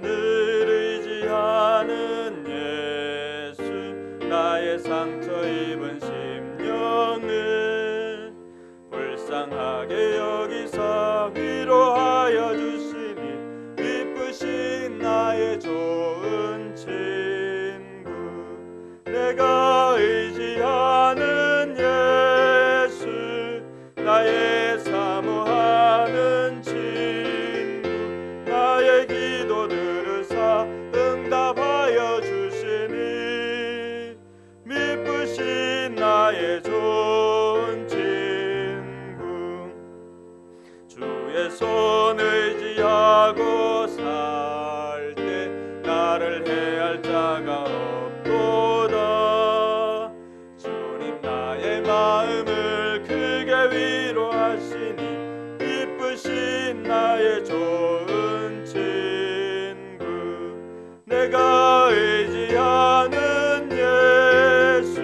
늘 의지하는 예수, 나의 상처 입은 심령을 불쌍하게 여기사 위로하여 주시니 기쁘신 나의 좋은 친구. 내가 의지하는 예수, 나의 사모하는 친구, 나의 기도 들으사 응답하여 주시니 미쁘신 나의 좋은 친구. 주의 손 의지하고 살 때 나를 해할 자가 없도다. 주님 나의 마음을 크게 위로하시니 기쁘신 나의 좋은 친구. 내가 의지하는 예수,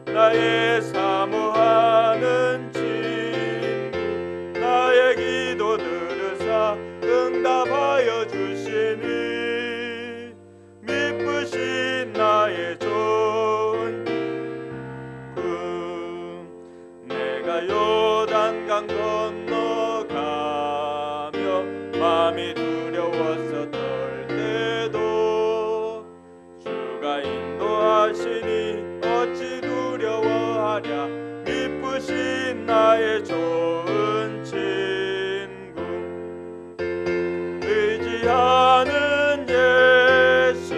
나의 사모하는 친구, 나의 기도 들으사 응답하여 주시니 미쁘신 나의 좋은 친구. 내가 요단강 건너가며 마음이 두려웠었던 때도 주가 인도하시니 어찌 두려워하랴. 미쁘신 나의 좋은 친구. 의지하는 예수,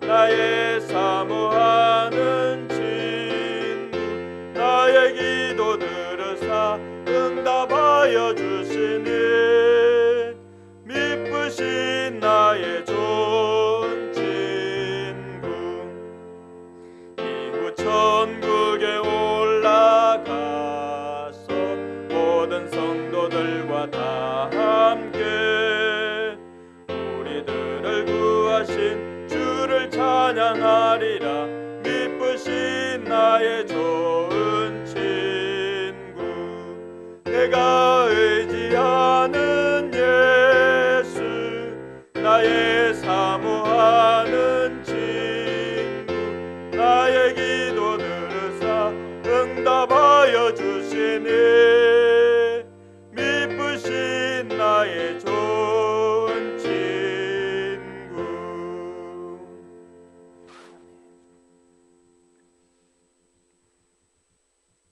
나의 사모하는 친구, 나의 기도 들으사 응답하여 주시니 미쁘신 나의 좋은 친구. 이후 천국에 올라가서 모든 성도들과 다 함께 우리들을 구하신 주를 찬양하리라. 미쁘신 나의 좋은 친구. 내가 의지하는 예수, 나의 사모하는 친구, 나의 기도 들으사 응답하여 주시니 미쁘신 나의 좋은 친구.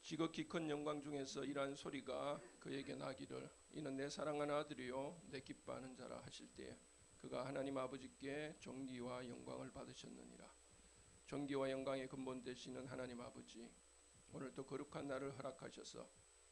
지극히 큰 영광 중에서 이러한 소리가 그에게 나기를 이는 내 사랑하는 아들이요 내 기뻐하는 자라 하실 때에 그가 하나님 아버지께 존귀와 영광을 받으셨느니라. 존귀와 영광의 근본 되시는 하나님 아버지, 오늘도 거룩한 날을 허락하셔서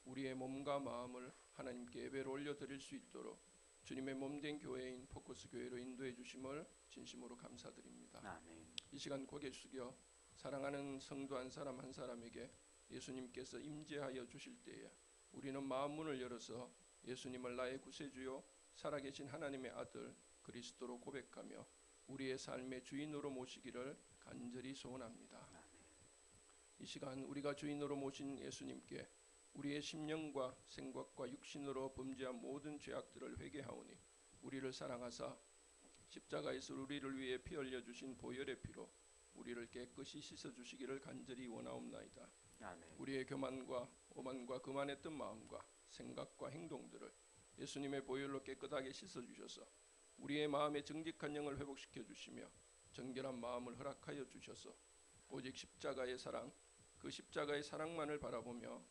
우리의 몸과 마음을 하나님께 예배로 올려드릴 수 있도록 주님의 몸된 교회인 포커스 교회로 인도해 주심을 진심으로 감사드립니다. 아멘. 이 시간 고개 숙여 사랑하는 성도 한 사람 한 사람에게 예수님께서 임재하여 주실 때에 우리는 마음 문을 열어서 예수님을 나의 구세주요 살아계신 하나님의 아들 그리스도로 고백하며 우리의 삶의 주인으로 모시기를 간절히 소원합니다. 이 시간 우리가 주인으로 모신 예수님께 우리의 심령과 생각과 육신으로 범죄한 모든 죄악들을 회개하오니 우리를 사랑하사 십자가에서 우리를 위해 피 흘려주신 보혈의 피로 우리를 깨끗이 씻어주시기를 간절히 원하옵나이다. 아멘. 우리의 교만과 오만과 그만했던 마음과 생각과 행동들을 예수님의 보혈로 깨끗하게 씻어주셔서 우리의 마음의 정직한 영을 회복시켜 주시며 정결한 마음을 허락하여 주셔서 오직 십자가의 사랑, 그 십자가의 사랑만을 바라보며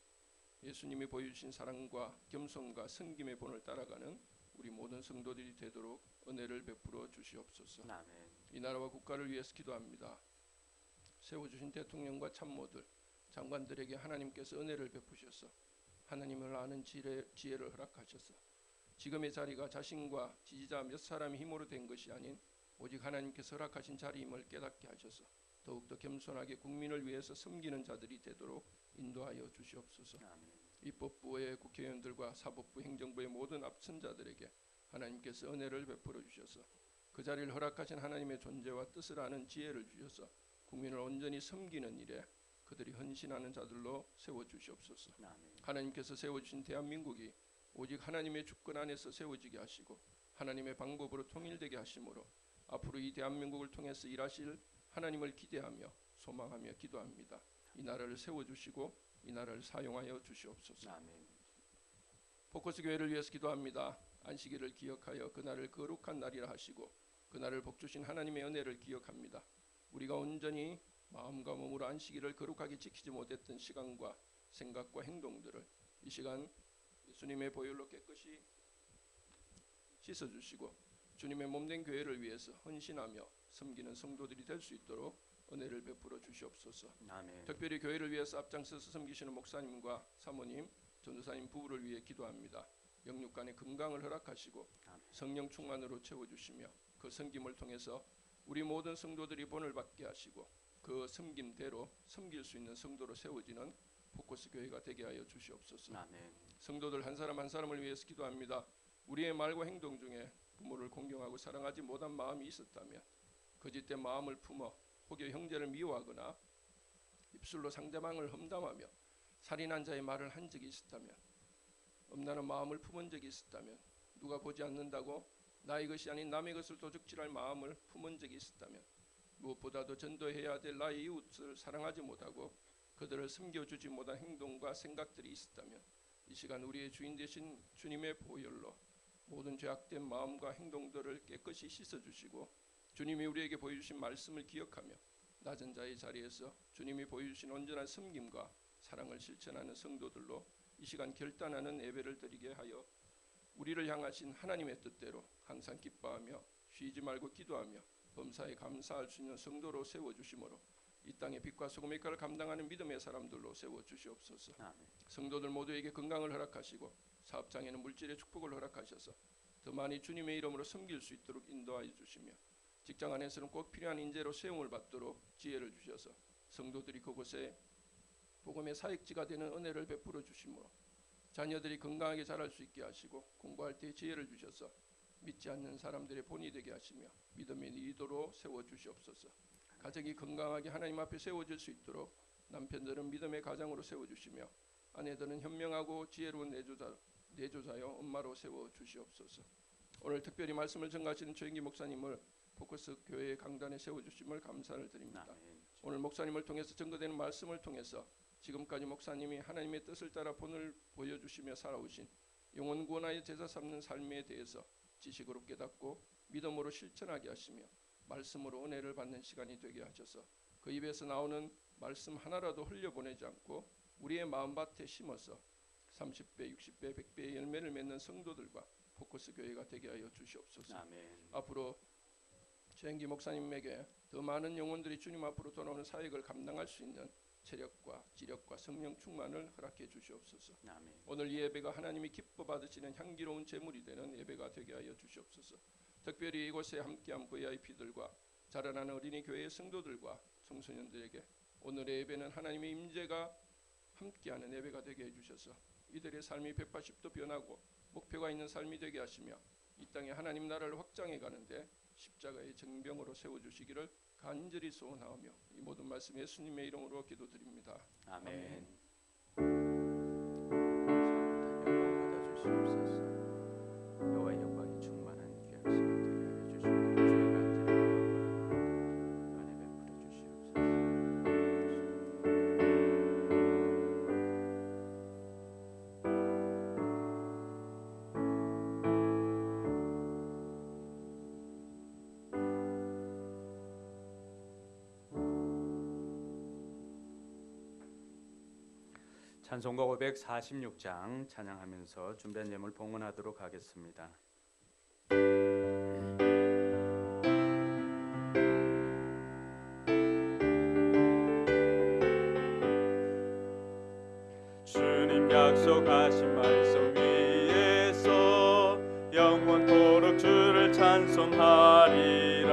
예수님이 보여주신 사랑과 겸손과 섬김의 본을 따라가는 우리 모든 성도들이 되도록 은혜를 베풀어 주시옵소서. 아멘. 이 나라와 국가를 위해서 기도합니다. 세워주신 대통령과 참모들, 장관들에게 하나님께서 은혜를 베푸셔서 하나님을 아는 지혜를 허락하셔서 지금의 자리가 자신과 지지자 몇 사람의 힘으로 된 것이 아닌 오직 하나님께서 허락하신 자리임을 깨닫게 하셔서 더욱더 겸손하게 국민을 위해서 섬기는 자들이 되도록 인도하여 주시옵소서. 아멘. 입법부의 국회의원들과 사법부 행정부의 모든 앞선 자들에게 하나님께서 은혜를 베풀어 주셔서 그 자리를 허락하신 하나님의 존재와 뜻을 아는 지혜를 주셔서 국민을 온전히 섬기는 일에 그들이 헌신하는 자들로 세워주시옵소서. 아멘. 하나님께서 세워주신 대한민국이 오직 하나님의 주권 안에서 세워지게 하시고 하나님의 방법으로 통일되게 하심으로 앞으로 이 대한민국을 통해서 일하실 하나님을 기대하며 소망하며 기도합니다. 이 나라를 세워주시고 이 나라를 사용하여 주시옵소서. 아멘. 포커스 교회를 위해서 기도합니다. 안식일을 기억하여 그날을 거룩한 날이라 하시고 그날을 복주신 하나님의 은혜를 기억합니다. 우리가 온전히 마음과 몸으로 안식일을 거룩하게 지키지 못했던 시간과 생각과 행동들을 이 시간 예수님의 보혈로 깨끗이 씻어주시고 주님의 몸된 교회를 위해서 헌신하며 섬기는 성도들이 될 수 있도록 은혜를 베풀어 주시옵소서. 아멘. 특별히 교회를 위해서 앞장서서 섬기시는 목사님과 사모님, 전도사님 부부를 위해 기도합니다. 영육간의 건강을 허락하시고 성령 충만으로 채워주시며 그 섬김을 통해서 우리 모든 성도들이 본을 받게 하시고 그 섬김대로 섬길 수 있는 성도로 세워지는 포커스 교회가 되게 하여 주시옵소서. 아멘. 성도들 한 사람 한 사람을 위해서 기도합니다. 우리의 말과 행동 중에 부모를 공경하고 사랑하지 못한 마음이 있었다면 거짓된 마음을 품어 혹여 형제를 미워하거나 입술로 상대방을 험담하며 살인한 자의 말을 한 적이 있었다면 엄란한 마음을 품은 적이 있었다면 누가 보지 않는다고 나의 것이 아닌 남의 것을 도적질할 마음을 품은 적이 있었다면 무엇보다도 전도해야 될 나의 이웃을 사랑하지 못하고 그들을 섬겨주지 못한 행동과 생각들이 있었다면 이 시간 우리의 주인 되신 주님의 보혈로 모든 죄악된 마음과 행동들을 깨끗이 씻어주시고 주님이 우리에게 보여주신 말씀을 기억하며 낮은 자의 자리에서 주님이 보여주신 온전한 섬김과 사랑을 실천하는 성도들로 이 시간 결단하는 예배를 드리게 하여 우리를 향하신 하나님의 뜻대로 항상 기뻐하며 쉬지 말고 기도하며 범사에 감사할 수 있는 성도로 세워주심으로 이 땅의 빛과 소금의 역할을 감당하는 믿음의 사람들로 세워주시옵소서. 아멘. 성도들 모두에게 건강을 허락하시고 사업장에는 물질의 축복을 허락하셔서 더 많이 주님의 이름으로 섬길 수 있도록 인도하여 주시며 직장 안에서는 꼭 필요한 인재로 세움을 받도록 지혜를 주셔서 성도들이 그곳에 복음의 사역지가 되는 은혜를 베풀어 주심으로 자녀들이 건강하게 자랄 수 있게 하시고 공부할 때 지혜를 주셔서 믿지 않는 사람들의 본이 되게 하시며 믿음의 리더로 세워주시옵소서. 가정이 건강하게 하나님 앞에 세워질 수 있도록 남편들은 믿음의 가장으로 세워주시며 아내들은 현명하고 지혜로운 내조자여 엄마로 세워주시옵소서. 오늘 특별히 말씀을 전가하시는 최인기 목사님을 포커스 교회의 강단에 세워주심을 감사를 드립니다. 아멘. 오늘 목사님을 통해서 전거되는 말씀을 통해서 지금까지 목사님이 하나님의 뜻을 따라 본을 보여주시며 살아오신 영혼 구원하여 제사 삼는 삶에 대해서 지식으로 깨닫고 믿음으로 실천하게 하시며 말씀으로 은혜를 받는 시간이 되게 하셔서 그 입에서 나오는 말씀 하나라도 흘려보내지 않고 우리의 마음밭에 심어서 30배, 60배, 100배의 열매를 맺는 성도들과 포커스 교회가 되게 하여 주시옵소서. 아멘. 앞으로 최행기 목사님에게 더 많은 영혼들이 주님 앞으로 돌아오는 사역을 감당할 수 있는 체력과 지력과 성령 충만을 허락해 주시옵소서. 아멘. 오늘 이 예배가 하나님이 기뻐 받으시는 향기로운 제물이 되는 예배가 되게 하여 주시옵소서. 특별히 이곳에 함께한 VIP들과 자라나는 어린이 교회의 성도들과 청소년들에게 오늘의 예배는 하나님의 임재가 함께하는 예배가 되게 해주셔서 이들의 삶이 180도 변하고 목표가 있는 삶이 되게 하시며 이 땅에 하나님 나라를 확장해 가는데 십자가의 정병으로 세워주시기를 간절히 소원하며 이 모든 말씀 예수님의 이름으로 기도드립니다. 아멘. 영광 받아 주시옵소서. 여호와의 영광이 충만한 귀한 시간 되게 하여 주시옵소서. 주의 간절히 안에 베풀어 주시옵소서. 찬송가 546장 찬양하면서 준비한 예물 봉헌하도록 하겠습니다. 주님 약속하신 말씀 위에서 영원토록 주를 찬송하리라.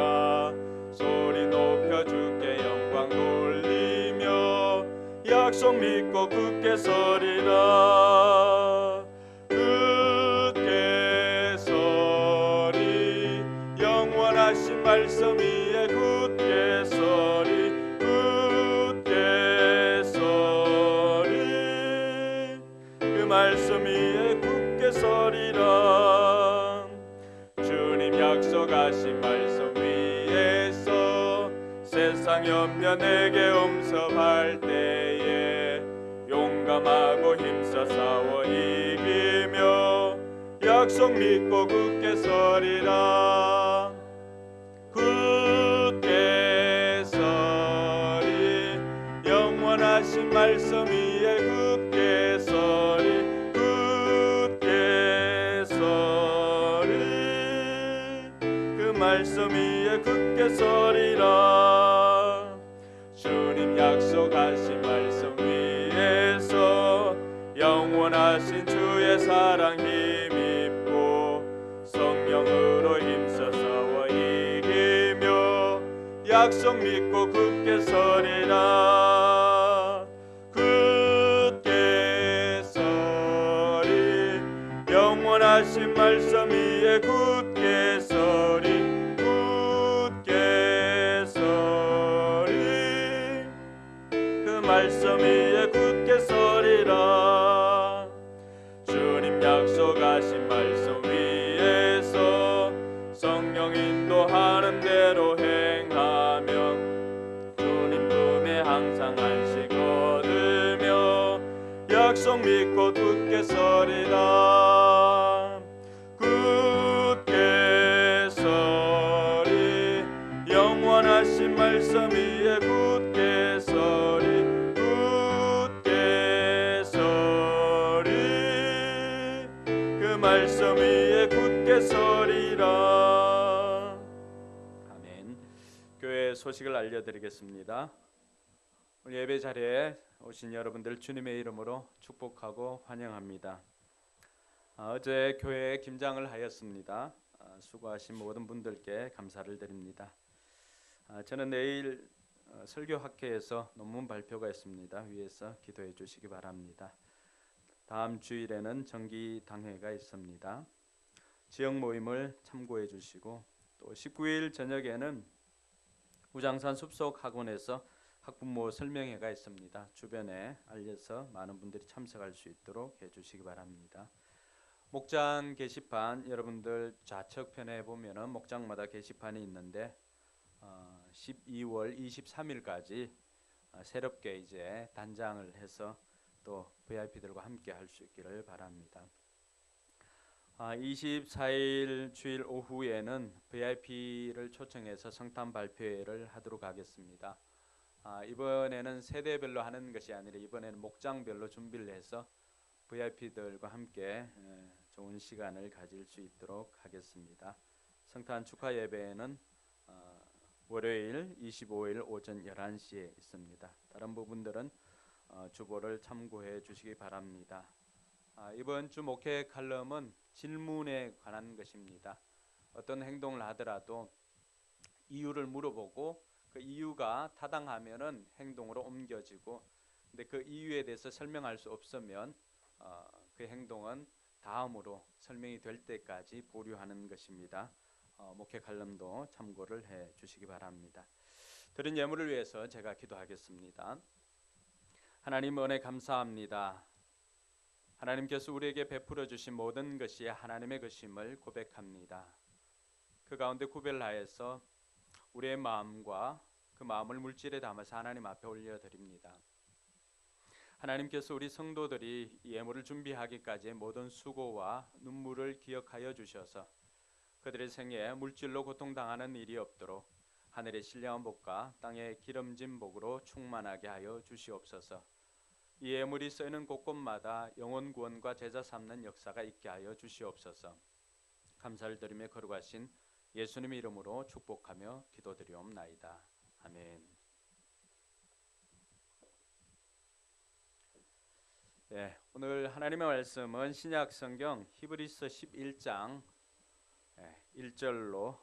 소리 높여 주께 영광 돌리며 약속 믿고 굳게 서리라. 굳게 서리 영원하신 말씀 위에 굳게 서리. 굳게 서리 그 말씀 위에 굳게 서리라. 주 주여 내게 음섭할 때에 용감하고 힘써 싸워 이기며 약속 믿고 굳게 서리라. 굳게 서리 영원하신 말씀 위에 굳게 서리 굳게 서리 그 말씀 위에 굳게 서리라. 주님 약속하신 말씀 위에서 영원하신 주의 사랑 힘입고 성령으로 힘써 싸워 이기며 약속 믿고 굳게 서리라. 굳게 서리 영원하신 말씀 위에 굳게 서리 굳게 서리 그 말씀 위에 굳게 서리라. 주님 약속하신 말씀 위에서 성령 인도하는 대로 행하면 주님 품에 항상 안식 얻으며 약속 믿고 굳게 서리라. 굳게 서리 영원하신 말씀 위에 굳게 서리 굳게 서리 그 말씀 위에 굳게 서리라. 아멘. 교회 소식을 알려드리겠습니다. 오늘 예배 자리에 오신 여러분들 주님의 이름으로 축복하고 환영합니다. 어제 교회에 김장을 하였습니다. 수고하신 모든 분들께 감사를 드립니다. 저는 내일 설교학회에서 논문 발표가 있습니다. 위에서 기도해 주시기 바랍니다. 다음 주일에는 정기당회가 있습니다. 지역 모임을 참고해 주시고 또 19일 저녁에는 우장산 숲속 학원에서 학부모 설명회가 있습니다. 주변에 알려서 많은 분들이 참석할 수 있도록 해주시기 바랍니다. 목장 게시판 여러분들 좌측편에 보면은 목장마다 게시판이 있는데 12월 23일까지 새롭게 이제 단장을 해서 또 VIP들과 함께 할 수 있기를 바랍니다. 24일 주일 오후에는 VIP를 초청해서 성탄 발표회를 하도록 하겠습니다. 이번에는 세대별로 하는 것이 아니라 이번에는 목장별로 준비를 해서 VIP들과 함께 좋은 시간을 가질 수 있도록 하겠습니다. 성탄 축하 예배는 월요일 25일 오전 11시에 있습니다. 다른 부분들은 주보를 참고해 주시기 바랍니다. 이번 주 목회 칼럼은 질문에 관한 것입니다. 어떤 행동을 하더라도 이유를 물어보고 그 이유가 타당하면은 행동으로 옮겨지고, 근데 그 이유에 대해서 설명할 수 없으면 그 행동은 다음으로 설명이 될 때까지 보류하는 것입니다. 목회 칼럼도 참고를 해 주시기 바랍니다. 드린 예물을 위해서 제가 기도하겠습니다. 하나님 은혜 감사합니다. 하나님께서 우리에게 베풀어 주신 모든 것이 하나님의 것임을 고백합니다. 그 가운데 구별하여서 우리의 마음과 그 마음을 물질에 담아서 하나님 앞에 올려드립니다. 하나님께서 우리 성도들이 예물을 준비하기까지의 모든 수고와 눈물을 기억하여 주셔서 그들의 생애에 물질로 고통당하는 일이 없도록 하늘의 신령한 복과 땅의 기름진 복으로 충만하게 하여 주시옵소서. 이 예물이 쓰이는 곳곳마다 영혼 구원과 제자 삼는 역사가 있게 하여 주시옵소서. 감사를 드리며 거룩하신 예수님의 이름으로 축복하며 기도드리옵나이다. 아멘. 네, 오늘 하나님의 말씀은 신약 성경 히브리서 11장 1절과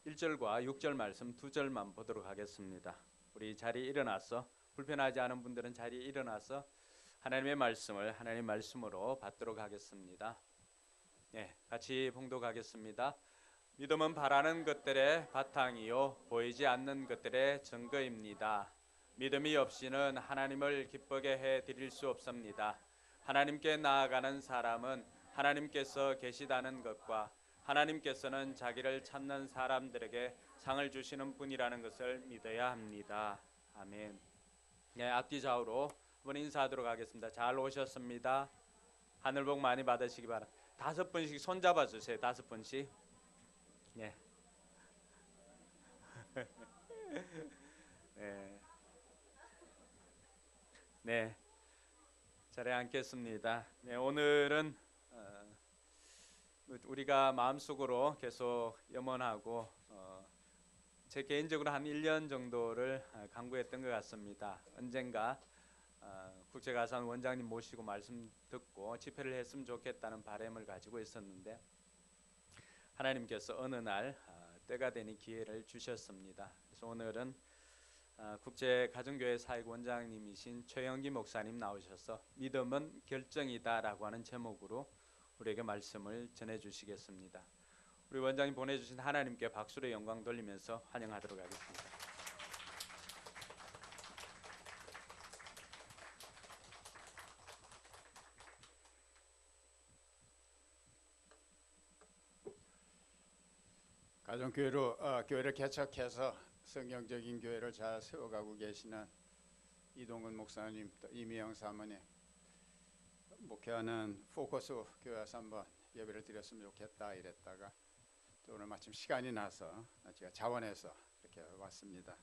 6절 말씀 두 절만 보도록 하겠습니다. 우리 자리에 일어나서, 불편하지 않은 분들은 자리에 일어나서 하나님의 말씀을 하나님의 말씀으로 받도록 하겠습니다. 네, 같이 봉독하겠습니다. 믿음은 바라는 것들의 바탕이요 보이지 않는 것들의 증거입니다. 믿음이 없이는 하나님을 기쁘게 해 드릴 수 없습니다. 하나님께 나아가는 사람은 하나님께서 계시다는 것과 하나님께서는 자기를 찾는 사람들에게 상을 주시는 분이라는 것을 믿어야 합니다. 아멘. 네, 앞뒤 좌우로 한번 인사하도록 하겠습니다. 잘 오셨습니다. 하늘 복 많이 받으시기 바랍니다. 5분씩 손 잡아 주세요. 5분씩. 네. 네. 네. 자리에 앉겠습니다. 네, 오늘은 우리가 마음속으로 계속 염원하고 제 개인적으로 한 1년 정도를 간구했던 것 같습니다. 언젠가 국제가상 원장님 모시고 말씀 듣고 집회를 했으면 좋겠다는 바람을 가지고 있었는데 하나님께서 어느 날 때가 되니 기회를 주셨습니다. 그래서 오늘은 국제가정교회 사역원장님이신 최영기 목사님 나오셔서 믿음은 결정이다라고 하는 제목으로 우리에게 말씀을 전해주시겠습니다. 우리 원장님 보내주신 하나님께 박수로 영광 돌리면서 환영하도록 하겠습니다. 가정교회로 교회를 개척해서 성경적인 교회를 잘 세워가고 계시는 이동근 목사님, 또 이미영 사모님, 목회하는 포커스 교회에서 한번 예배를 드렸으면 좋겠다 이랬다가 또 오늘 마침 시간이 나서 제가 자원해서 이렇게 왔습니다.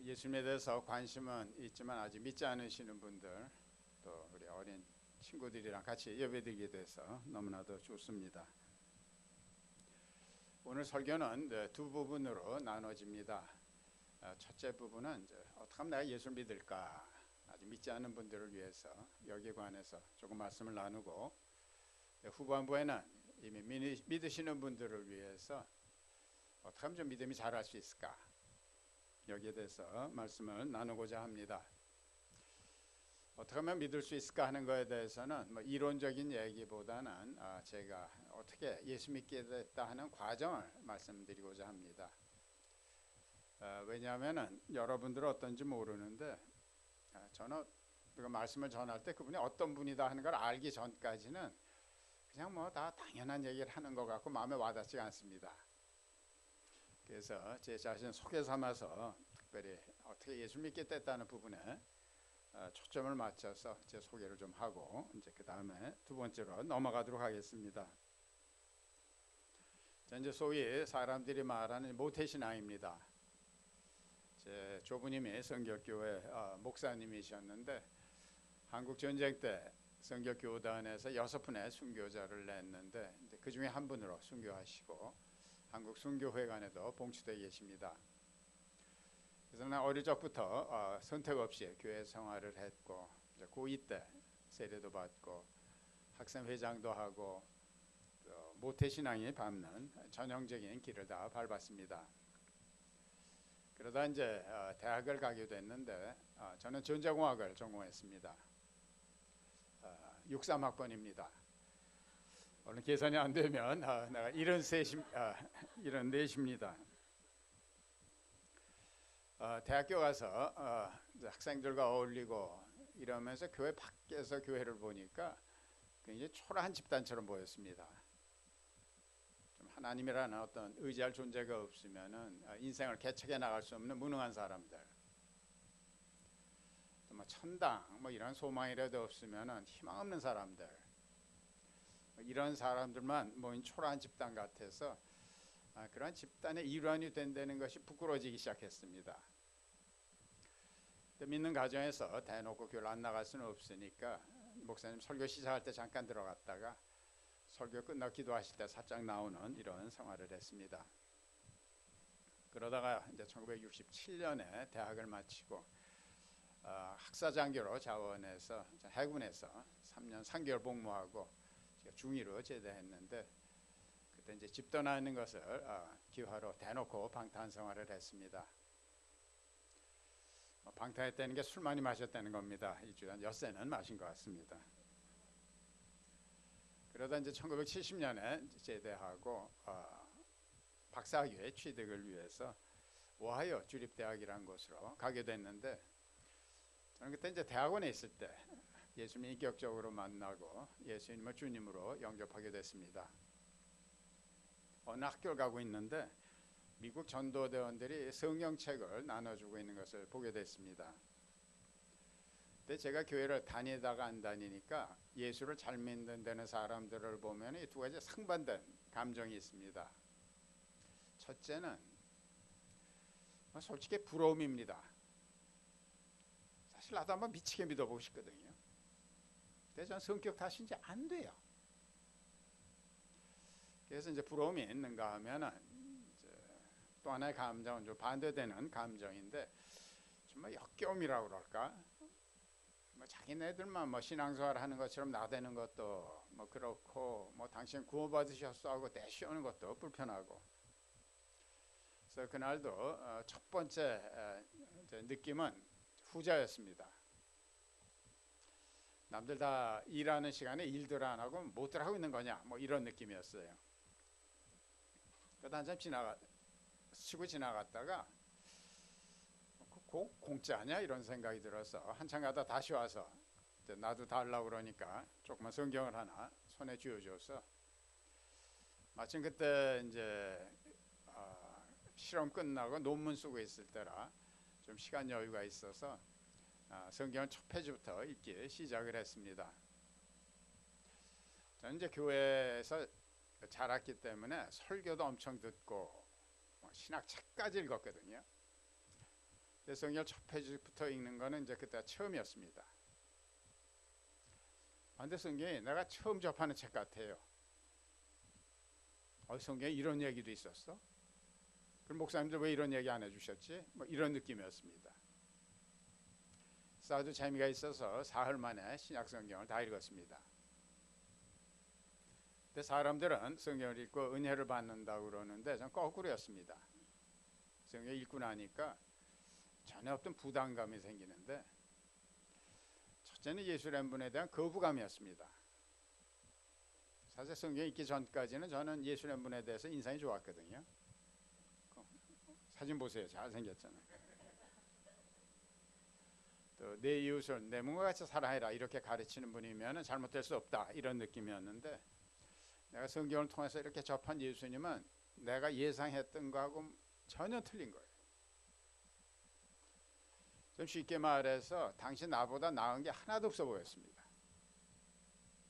예수님에 대해서 관심은 있지만 아직 믿지 않으시는 분들, 또 우리 어린 친구들이랑 같이 예배드리게 돼서 너무나도 좋습니다. 오늘 설교는 두 부분으로 나눠집니다. 첫째 부분은 어떻게 하면 내가 예수를 믿을까, 아직 믿지 않는 분들을 위해서 여기에 관해서 조금 말씀을 나누고, 후반부에는 이미 믿으시는 분들을 위해서 어떻게 하면 좀 믿음이 자랄 수 있을까, 여기에 대해서 말씀을 나누고자 합니다. 어떻게 하면 믿을 수 있을까 하는 것에 대해서는 이론적인 얘기보다는 제가 어떻게 예수 믿게 됐다 하는 과정을 말씀드리고자 합니다. 왜냐하면 여러분들은 어떤지 모르는데 저는 그 말씀을 전할 때 그분이 어떤 분이다 하는 걸 알기 전까지는 그냥 뭐 다 당연한 얘기를 하는 것 같고 마음에 와닿지가 않습니다. 그래서 제 자신 소개 삼아서 특별히 어떻게 예수 믿게 됐다는 부분에 초점을 맞춰서 제 소개를 좀 하고 이제 그 다음에 두 번째로 넘어가도록 하겠습니다. 이제 소위 사람들이 말하는 모태신앙입니다. 제 조부님이 성결교회 목사님이셨는데 한국 전쟁 때 성결교단에서 6분의 순교자를 냈는데 그 중에 한 분으로 순교하시고 한국 순교회관에도 봉취되어 계십니다. 그래서 난 어릴 적부터 선택 없이 교회 생활을 했고 이제 고2 때 세례도 받고 학생회장도 하고 모태신앙이 밟는 전형적인 길을 다 밟았습니다. 그러다 이제 대학을 가게 됐는데 저는 전자공학을 전공했습니다. 63학번입니다. 오늘 계산이 안 되면 내가 74입니다. 대학교 가서 학생들과 어울리고 이러면서 교회 밖에서 교회를 보니까 굉장히 초라한 집단처럼 보였습니다. 좀 하나님이라는 어떤 의지할 존재가 없으면은 인생을 개척해 나갈 수 없는 무능한 사람들, 또 뭐 천당 뭐 이런 소망이라도 없으면은 희망 없는 사람들, 이런 사람들만 모인 초라한 집단 같아서 그런 집단의 일환이 된다는 것이 부끄러워지기 시작했습니다. 믿는 가정에서 대놓고 교회를 안 나갈 수는 없으니까 목사님 설교 시작할 때 잠깐 들어갔다가 설교 끝나 기도하실 때 살짝 나오는 이런 생활을 했습니다. 그러다가 이제 1967년에 대학을 마치고 학사장교로 자원해서 해군에서 3년 3개월 복무하고 중위로 제대했는데 그때 이제 집 떠나는 것을 기화로 대놓고 방탄 생활을 했습니다. 방탕했다는 게 술 많이 마셨다는 겁니다. 일주일에 한 엿새는 마신 것 같습니다. 그러다 이제 1970년에 제대하고 박사학위에 취득을 위해서 오하이오 주립대학이라는 곳으로 가게 됐는데 저는 그때 이제 대학원에 있을 때 예수님을 인격적으로 만나고 예수님을 주님으로 영접하게 됐습니다. 어느 학교를 가고 있는데 미국 전도대원들이 성경책을 나눠주고 있는 것을 보게 됐습니다. 근데 제가 교회를 다니다가 안 다니니까 예수를 잘 믿는 데는 사람들을 보면 이 두 가지 상반된 감정이 있습니다. 첫째는 솔직히 부러움입니다. 사실 나도 한번 미치게 믿어보고 싶거든요. 근데 저는 성격 탓인지 안 돼요. 그래서 이제 부러움이 있는가 하면은 또 하나의 감정은 좀 반대되는 감정인데 정말 역겨움이라고 그럴까? 뭐 자기네들만 뭐 신앙생활 하는 것처럼 나대는 것도 뭐 그렇고 뭐 당신 구원받으셨어 하고 내쉬우는 것도 불편하고. 그래서 그날도 첫 번째 느낌은 후자였습니다. 남들 다 일하는 시간에 일들 안 하고 뭐들 하고 있는 거냐 뭐 이런 느낌이었어요. 그러다 한참 치고 지나갔다가 공짜냐 이런 생각이 들어서 한참 가다 다시 와서 나도 달라고 그러니까 조그만 성경을 하나 손에 쥐어줘서 마침 그때 이제 실험 끝나고 논문 쓰고 있을 때라 좀 시간 여유가 있어서 성경 첫 페이지부터 읽기 시작을 했습니다. 저는 이제 교회에서 자랐기 때문에 설교도 엄청 듣고 신학책까지 읽었거든요. 성경 첫 페이지부터 읽는 거는 이제 그때 처음이었습니다. 근데 성경이 내가 처음 접하는 책 같아요. 성경에 이런 얘기도 있었어? 그럼 목사님들 왜 이런 얘기 안 해주셨지? 뭐 이런 느낌이었습니다. 그래서 아주 재미가 있어서 사흘 만에 신약 성경을 다 읽었습니다. 근데 사람들은 성경을 읽고 은혜를 받는다고 그러는데 전 거꾸로였습니다. 성경 읽고 나니까 전혀 없던 부담감이 생기는데 첫째는 예수라는 분에 대한 거부감이었습니다. 사실 성경 읽기 전까지는 저는 예수라는 분에 대해서 인상이 좋았거든요. 사진 보세요. 잘생겼잖아요. 또 내 이웃을 내 몸과 같이 사랑해라 이렇게 가르치는 분이면 잘못될 수 없다 이런 느낌이었는데 내가 성경을 통해서 이렇게 접한 예수님은 내가 예상했던 거하고 전혀 틀린 거예요. 좀 쉽게 말해서 당신 나보다 나은 게 하나도 없어 보였습니다.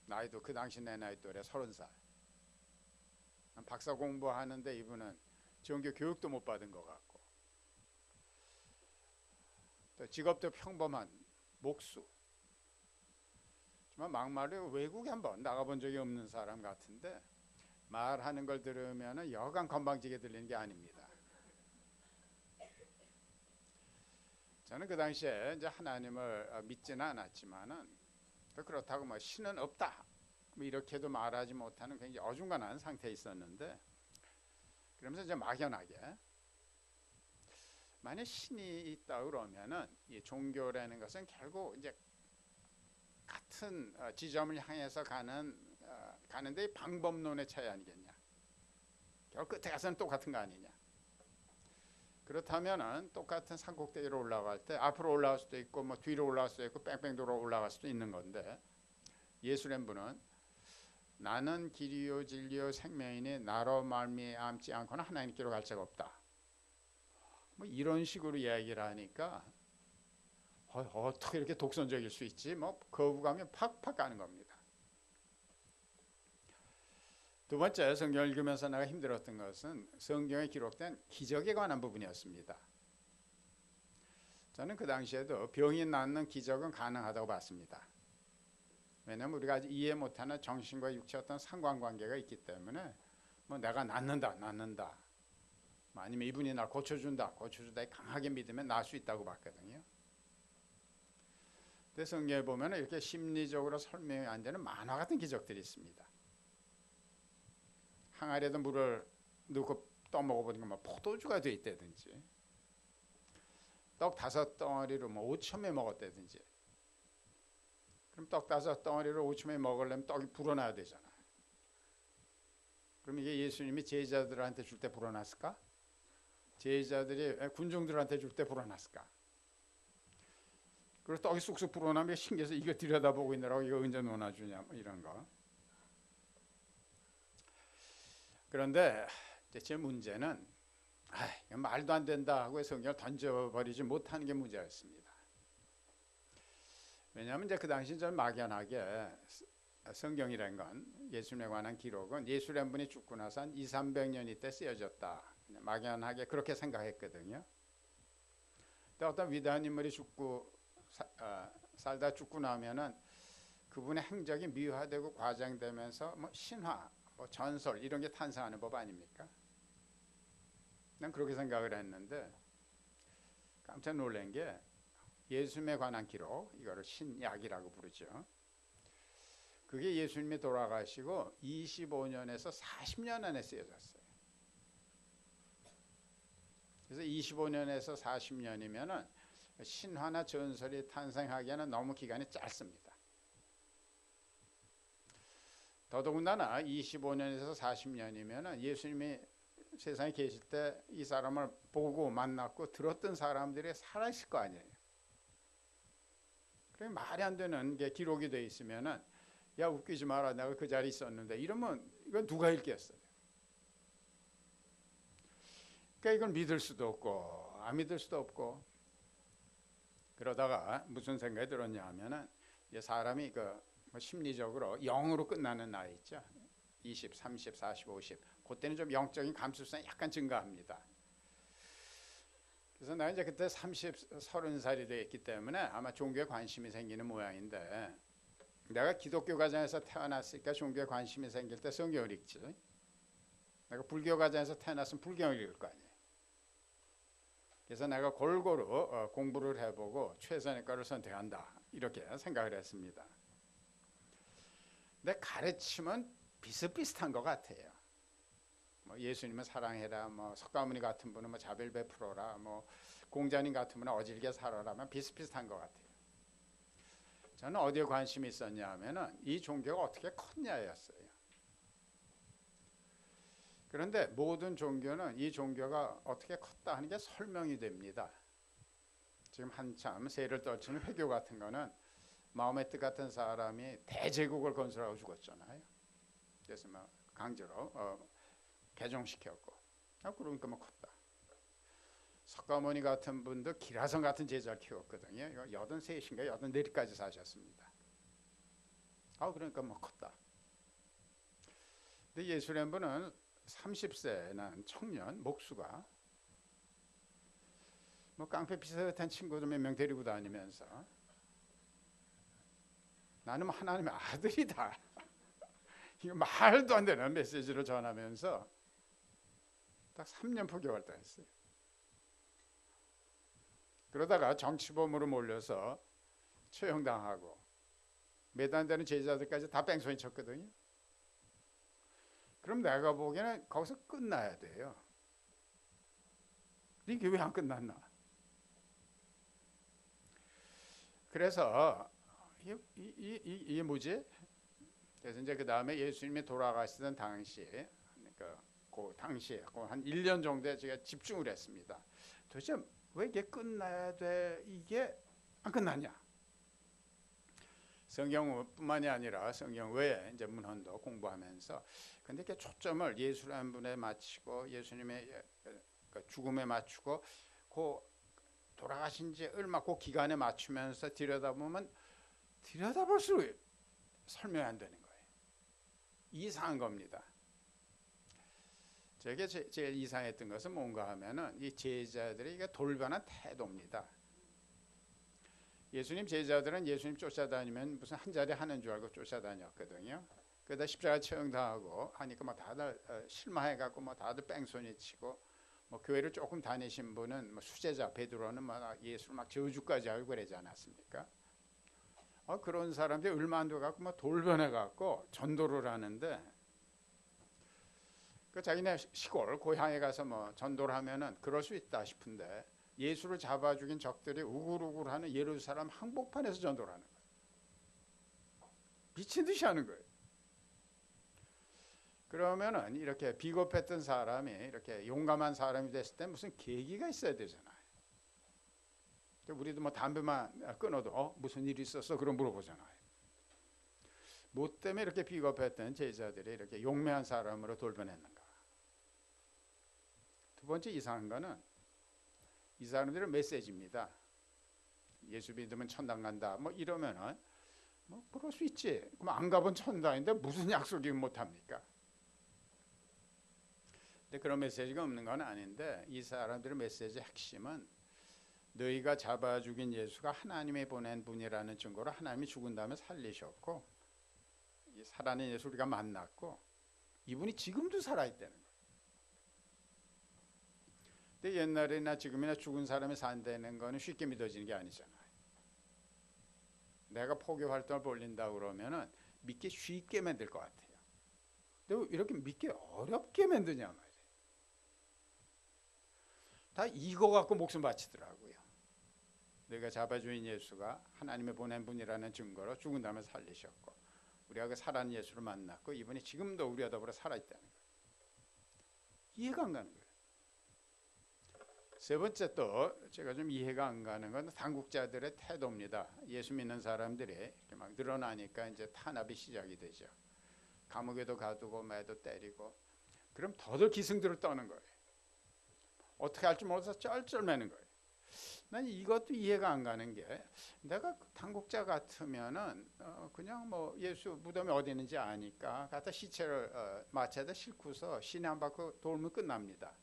나이도 그 당시 내 나이 또래 30살. 박사 공부하는데 이분은 종교 교육도 못 받은 것 같고 또 직업도 평범한 목수. 정말 막말로 외국에 한번 나가본 적이 없는 사람 같은데 말하는 걸 들으면 여간 건방지게 들리는 게 아닙니다. 저는 그 당시에 이제 하나님을 믿지는 않았지만은 또 그렇다고 뭐 신은 없다 뭐 이렇게도 말하지 못하는 굉장히 어중간한 상태에 있었는데 그러면서 이제 막연하게 만약 신이 있다 그러면은 이 종교라는 것은 결국 이제 같은 지점을 향해서 가는데 방법론의 차이 아니겠냐? 결국 끝에 가서는 똑같은 거 아니냐? 그렇다면은 똑같은 산꼭대기로 올라갈 때 앞으로 올라갈 수도 있고 뭐 뒤로 올라갈 수도 있고 뺑뺑 돌아 올라갈 수도 있는 건데 예수님 분은 나는 길이요 진리요 생명이니 나로 말미암지 않고는 하나님께로 갈 자가 없다. 뭐 이런 식으로 이야기를 하니까 어떻게 이렇게 독선적일 수 있지? 뭐 거부감이 팍팍 가는 겁니다. 두 번째 성경을 읽으면서 내가 힘들었던 것은 성경에 기록된 기적에 관한 부분이었습니다. 저는 그 당시에도 병이 낫는 기적은 가능하다고 봤습니다. 왜냐하면 우리가 아직 이해 못하는 정신과 육체의 어떤 상관관계가 있기 때문에 뭐 내가 낫는다 아니면 이분이 날 고쳐준다 강하게 믿으면 나을 수 있다고 봤거든요. 근데 성경에 보면 이렇게 심리적으로 설명이 안 되는 만화 같은 기적들이 있습니다. 항아리에다 물을 넣고 떠먹어보니까 뭐 포도주가 돼 있다든지 떡 5덩어리로 뭐 5첨에 먹었다든지 그럼 떡 5덩어리를 5첨에 먹으려면 떡이 불어나야 되잖아요. 그럼 이게 예수님이 제자들한테 줄 때 불어났을까? 제자들이 군중들한테 줄 때 불어났을까? 그리고 떡이 쑥쑥 불어나면 신기해서 이거 들여다보고 있느라고 이거 언제 논아주냐 뭐 이런 거. 그런데 제 문제는 이건 말도 안 된다 하고 성경을 던져버리지 못하는 게 문제였습니다. 왜냐하면 이제 그 당시 좀 막연하게 성경이라는 건, 예수님에 관한 기록은 예수라는 분이 죽고 나서 한 200~300년 이때 쓰여졌다, 그냥 막연하게 그렇게 생각했거든요. 근데 어떤 위대한 인물이 살다 죽고 나면은 그분의 행적이 미화되고 과장되면서 뭐 신화, 뭐 전설 이런 게 탄생하는 법 아닙니까? 난 그렇게 생각을 했는데 깜짝 놀란 게, 예수님에 관한 기록, 이거를 신약이라고 부르죠. 그게 예수님이 돌아가시고 25년에서 40년 안에 쓰여졌어요. 그래서 25년에서 40년이면은 신화나 전설이 탄생하기에는 너무 기간이 짧습니다. 더더군다나 25년에서 40년이면은 예수님이 세상에 계실 때 이 사람을 보고 만났고 들었던 사람들이 살아있을 거 아니에요. 그래 말이 안 되는 게 기록이 돼 있으면은, 야 웃기지 마라, 내가 그 자리에 있었는데, 이러면 이건 누가 읽겠어요? 그러니까 이걸 믿을 수도 없고 안 믿을 수도 없고, 그러다가 무슨 생각이 들었냐 하면은, 이제 사람이 뭐 심리적으로 0으로 끝나는 나이 있죠. 20, 30, 40, 50. 그때는 좀 영적인 감수성이 약간 증가합니다. 그래서 나 이제 그때 30살이 됐기 때문에 아마 종교에 관심이 생기는 모양인데, 내가 기독교 가정에서 태어났으니까 종교에 관심이 생길 때 성경을 읽지. 내가 불교 가정에서 태어났으면 불경을 읽을 거 아니에요. 그래서 내가 골고루 공부를 해보고 최선의 거를 선택한다, 이렇게 생각을 했습니다. 근데 가르침은 비슷비슷한 것 같아요. 뭐 예수님은 사랑해라, 뭐 석가모니 같은 분은 뭐 자별 베풀어라, 뭐 공자님 같은 분은 어질게 살아라면 비슷비슷한 것 같아요. 저는 어디에 관심이 있었냐 하면은 이 종교가 어떻게 컸냐였어요. 그런데 모든 종교는 이 종교가 어떻게 컸다 하는 게 설명이 됩니다. 지금 한참 세를 떨치는 회교 같은 거는 마음의 뜻 같은 사람이 대제국을 건설하고 죽었잖아요. 그래서 막 강제로 개종시켰고, 그러니까 뭐 컸다. 석가모니 같은 분도 기라성 같은 제자를 키웠거든요. 83인가 84까지 사셨습니다. 그러니까 뭐 컸다. 근데 예수님 분은 30세 난 청년 목수가 뭐 깡패 비슷한 친구들 몇 명 데리고 다니면서, 나는 하나님의 아들이다, 이거 말도 안 되는 메시지를 전하면서 딱 3년 포교활동 했어요. 그러다가 정치범으로 몰려서 처형당하고 몇 안 되는 제자들까지 다 뺑소니 쳤거든요. 그럼 내가 보기에는 거기서 끝나야 돼요. 이게 왜 안 끝났나? 그래서 이게 뭐지? 그래서 이제 그 다음에 예수님이 돌아가시던 당시, 그러니까 그 당시에 한 1년 정도에 제가 집중을 했습니다. 도대체 왜 이게 끝나야 돼? 이게 안 끝났냐? 성경뿐만이 아니라 성경 외에 이제 문헌도 공부하면서, 근데 이렇게 초점을 예수라는 분에 맞추고 예수님의 죽음에 맞추고 그 돌아가신 지 얼마 그 기간에 맞추면서 들여다볼수록 설명이 안 되는 거예요. 이상한 겁니다. 제게 제일 이상했던 것은 뭔가 하면은 이 제자들의 이게 돌변한 태도입니다. 예수님 제자들은 예수님 쫓아다니면 무슨 한 자리 하는 줄 알고 쫓아다녔거든요. 그러다 십자가 처형당하고 하니까 뭐 다들 실망해갖고 뭐 다들 뺑소니 치고, 뭐 교회를 조금 다니신 분은 뭐 수제자 베드로는 막 예수를 막 저주까지 하고 그러지 않았습니까? 그런 사람들이 얼마 안 돼갖고 막 돌변해갖고 전도를 하는데, 그 자기네 시골 고향에 가서 뭐 전도를 하면은 그럴 수 있다 싶은데, 예수를 잡아 죽인 적들이 우글우글하는 예루살렘 한복판에서 전도를 하는 거예요. 미친 듯이 하는 거예요. 그러면은 이렇게 비겁했던 사람이 이렇게 용감한 사람이 됐을 때 무슨 계기가 있어야 되잖아요. 우리도 뭐 담배만 끊어도 무슨 일이 있었어? 그럼 물어보잖아요. 뭐 때문에 이렇게 비겁했던 제자들이 이렇게 용맹한 사람으로 돌변했는가? 두 번째 이상한 거는 이 사람들의 메시지입니다. 예수 믿으면 천당 간다. 뭐 이러면은 뭐 그럴 수 있지. 그럼 안 가본 천당인데 무슨 약속이 못 합니까? 근데 그런 메시지가 없는 건 아닌데 이 사람들의 메시지의 핵심은 너희가 잡아 죽인 예수가 하나님이 보낸 분이라는 증거로 하나님이 죽은 다음에 살리셨고 이 살아난 예수 우리가 만났고 이분이 지금도 살아있다는 거예요. 근데 옛날이나 지금이나 죽은 사람이 산다는 거는 쉽게 믿어지는 게 아니잖아요. 내가 포교 활동을 벌린다 그러면은 믿기 쉽게 만들 것 같아요. 근데 왜 이렇게 믿기 어렵게 만드냐 말이에요. 다 이거 갖고 목숨 바치더라고요. 내가 잡아주인 예수가 하나님의 보낸 분이라는 증거로 죽은 다음에 살리셨고 우리가 그 살아난 예수를 만났고 이분이 지금도 우리와 더불어 살아있다는 거예요. 이해가 안 가는 거예요. 세 번째 또 제가 좀 이해가 안 가는 건 당국자들의 태도입니다. 예수 믿는 사람들이 이렇게 막 늘어나니까 이제 탄압이 시작이 되죠. 감옥에도 가두고 매도 때리고 그럼 더더 기승들을 떠는 거예요. 어떻게 할지 몰라서 쩔쩔매는 거예요. 난 이것도 이해가 안 가는 게 내가 당국자 같으면은 그냥 뭐 예수 무덤이 어디 있는지 아니까 갖다 시체를 마차에다 싣고서 시내 한 바퀴 돌면 끝납니다.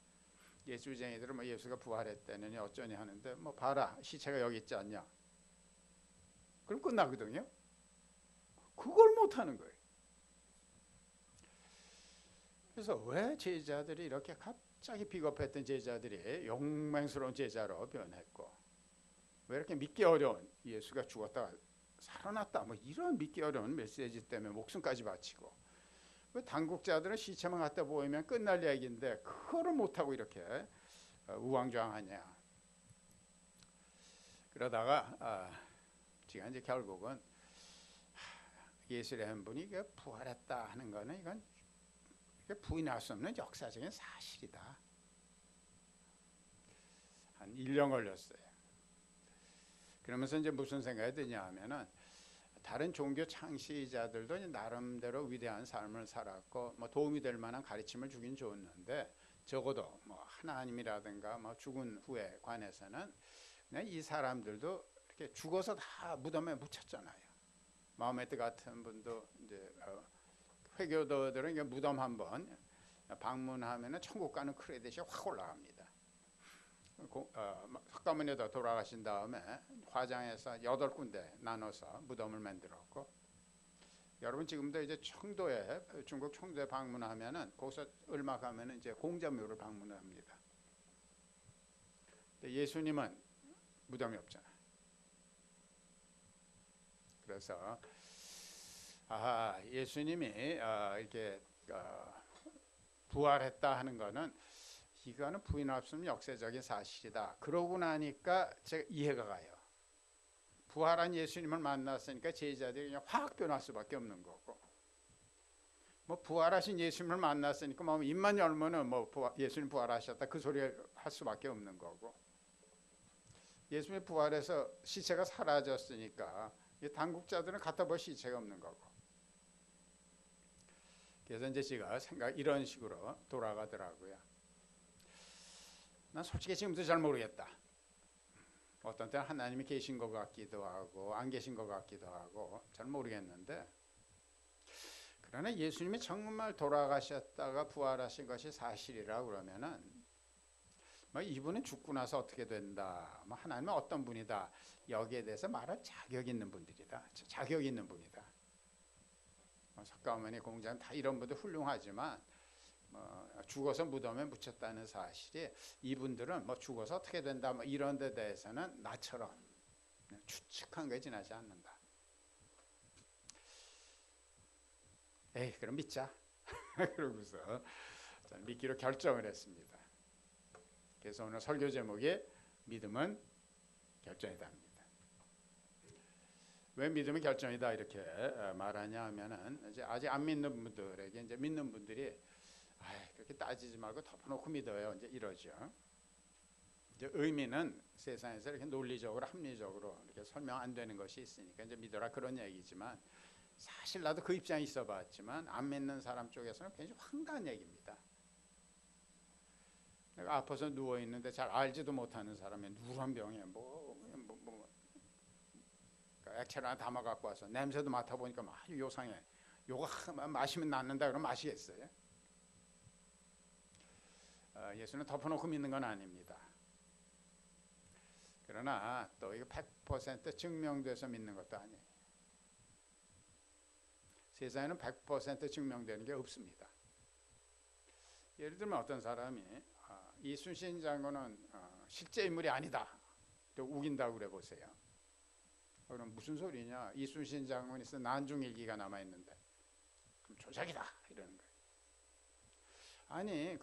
예수쟁이들은 뭐 예수가 부활했다느니 어쩌니 하는데 뭐 봐라 시체가 여기 있지 않냐. 그럼 끝나거든요. 그걸 못하는 거예요. 그래서 왜 제자들이 이렇게 갑자기 비겁했던 제자들이 용맹스러운 제자로 변했고 왜 이렇게 믿기 어려운 예수가 죽었다가 살아났다 뭐 이런 믿기 어려운 메시지 때문에 목숨까지 바치고 왜 당국자들은 시체만 갖다 보이면 끝날 얘기인데 그거를 못하고 이렇게 우왕좌왕하냐. 그러다가 지금 이제 결국은 예수라는 분이 부활했다 하는 거는 이건 부인할 수 없는 역사적인 사실이다. 한 1년 걸렸어요. 그러면서 이제 무슨 생각이 드냐 하면은 다른 종교 창시자들도 나름대로 위대한 삶을 살았고 뭐 도움이 될 만한 가르침을 주긴 줬는데 적어도 뭐 하나님이라든가 뭐 죽은 후에 관해서는 그냥 이 사람들도 이렇게 죽어서 다 무덤에 묻혔잖아요. 마호메트 같은 분도 이제 회교도들은 무덤 한번 방문하면은 천국 가는 크레딧이 확 올라갑니다. 석가모니도 돌아가신 다음에 화장해서 8군데 나눠서 무덤을 만들었고 여러분 지금도 이제 청도에 중국 청도에 방문하면은 거기서 얼마 가면은 이제 공자묘를 방문합니다. 근데 예수님은 무덤이 없잖아요. 그래서 예수님이 이렇게 부활했다 하는 거는 이거는 부인할 수 없는 역사적인 사실이다. 그러고 나니까 제가 이해가 가요. 부활한 예수님을 만났으니까 제자들이 그냥 확 변할 수밖에 없는 거고, 뭐 부활하신 예수님을 만났으니까 뭐 입만 열면은 뭐 예수님 부활하셨다 그 소리 할 수밖에 없는 거고, 예수님이 부활해서 시체가 사라졌으니까 당국자들은 갖다 볼 시체가 없는 거고. 그래서 이제 제가 이런 식으로 돌아가더라고요. 난 솔직히 지금도 잘 모르겠다. 어떤 때는 하나님이 계신 것 같기도 하고 안 계신 것 같기도 하고 잘 모르겠는데, 그러나 예수님이 정말 돌아가셨다가 부활하신 것이 사실이라 그러면은 뭐 이분은 죽고 나서 어떻게 된다, 뭐 하나님은 어떤 분이다, 여기에 대해서 말할 자격 있는 분들이다. 자격 있는 분이다. 석가모니 공자는 다 이런 분들 훌륭하지만 죽어서 무덤에 묻혔다는 사실이 이분들은 뭐 죽어서 어떻게 된다 뭐 이런 데 대해서는 나처럼 추측한 게 지나지 않는다. 에이 그럼 믿자. 그러고서 믿기로 결정을 했습니다. 그래서 오늘 설교 제목이 믿음은 결정이다입니다. 왜 믿음은 결정이다 이렇게 말하냐 하면은 이제 아직 안 믿는 분들에게 이제 믿는 분들이 그렇게 따지지 말고 덮어놓고 믿어요. 이제 이러죠. 이제 의미는 세상에서 이렇게 논리적으로 합리적으로 이렇게 설명 안 되는 것이 있으니까 이제 믿어라 그런 얘기지만, 사실 나도 그 입장에 있어봤지만 안 믿는 사람 쪽에서는 굉장히 황당한 얘기입니다. 내가 아파서 누워 있는데 잘 알지도 못하는 사람이 누런 병에 액체를 하나 담아 갖고 와서 냄새도 맡아 보니까 막 요상해. 요거 마시면 낫는다 그러면 마시겠어요? 예수는 덮어놓고 믿는 건 아닙니다. 그러나 또 이거 100% 증명돼서 믿는 것도 아니에요. 세상에는 100% 증명되는 게 없습니다. 예를 들면 어떤 사람이 이순신 장군은 실제 인물이 아니다 또 우긴다고 그래 보세요. 그럼 무슨 소리냐? 이순신 장군이 쓴 난중일기가 남아 있는데 그럼 조작이다 이러는 거예요. 아니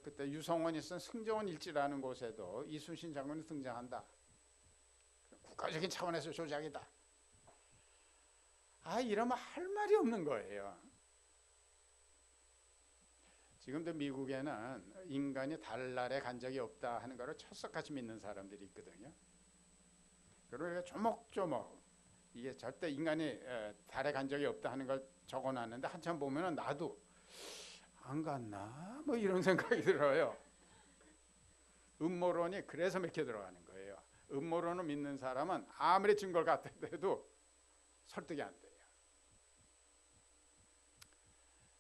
그때 유성원이 쓴 승정원 일지라는 곳에도 이순신 장군이 등장한다. 국가적인 차원에서 조작이다. 이러면 할 말이 없는 거예요. 지금도 미국에는 인간이 달날에 간 적이 없다 하는 것을 철석같이 믿는 사람들이 있거든요. 그러니까 조목조목 이게 절대 인간이 달에 간 적이 없다 하는 걸 적어놨는데 한참 보면은 나도 안 갔나 뭐 이런 생각이 들어요. 음모론이 그래서 맥혀 들어가는 거예요. 음모론을 믿는 사람은 아무리 증거를 갖다 대도 설득이 안 돼요.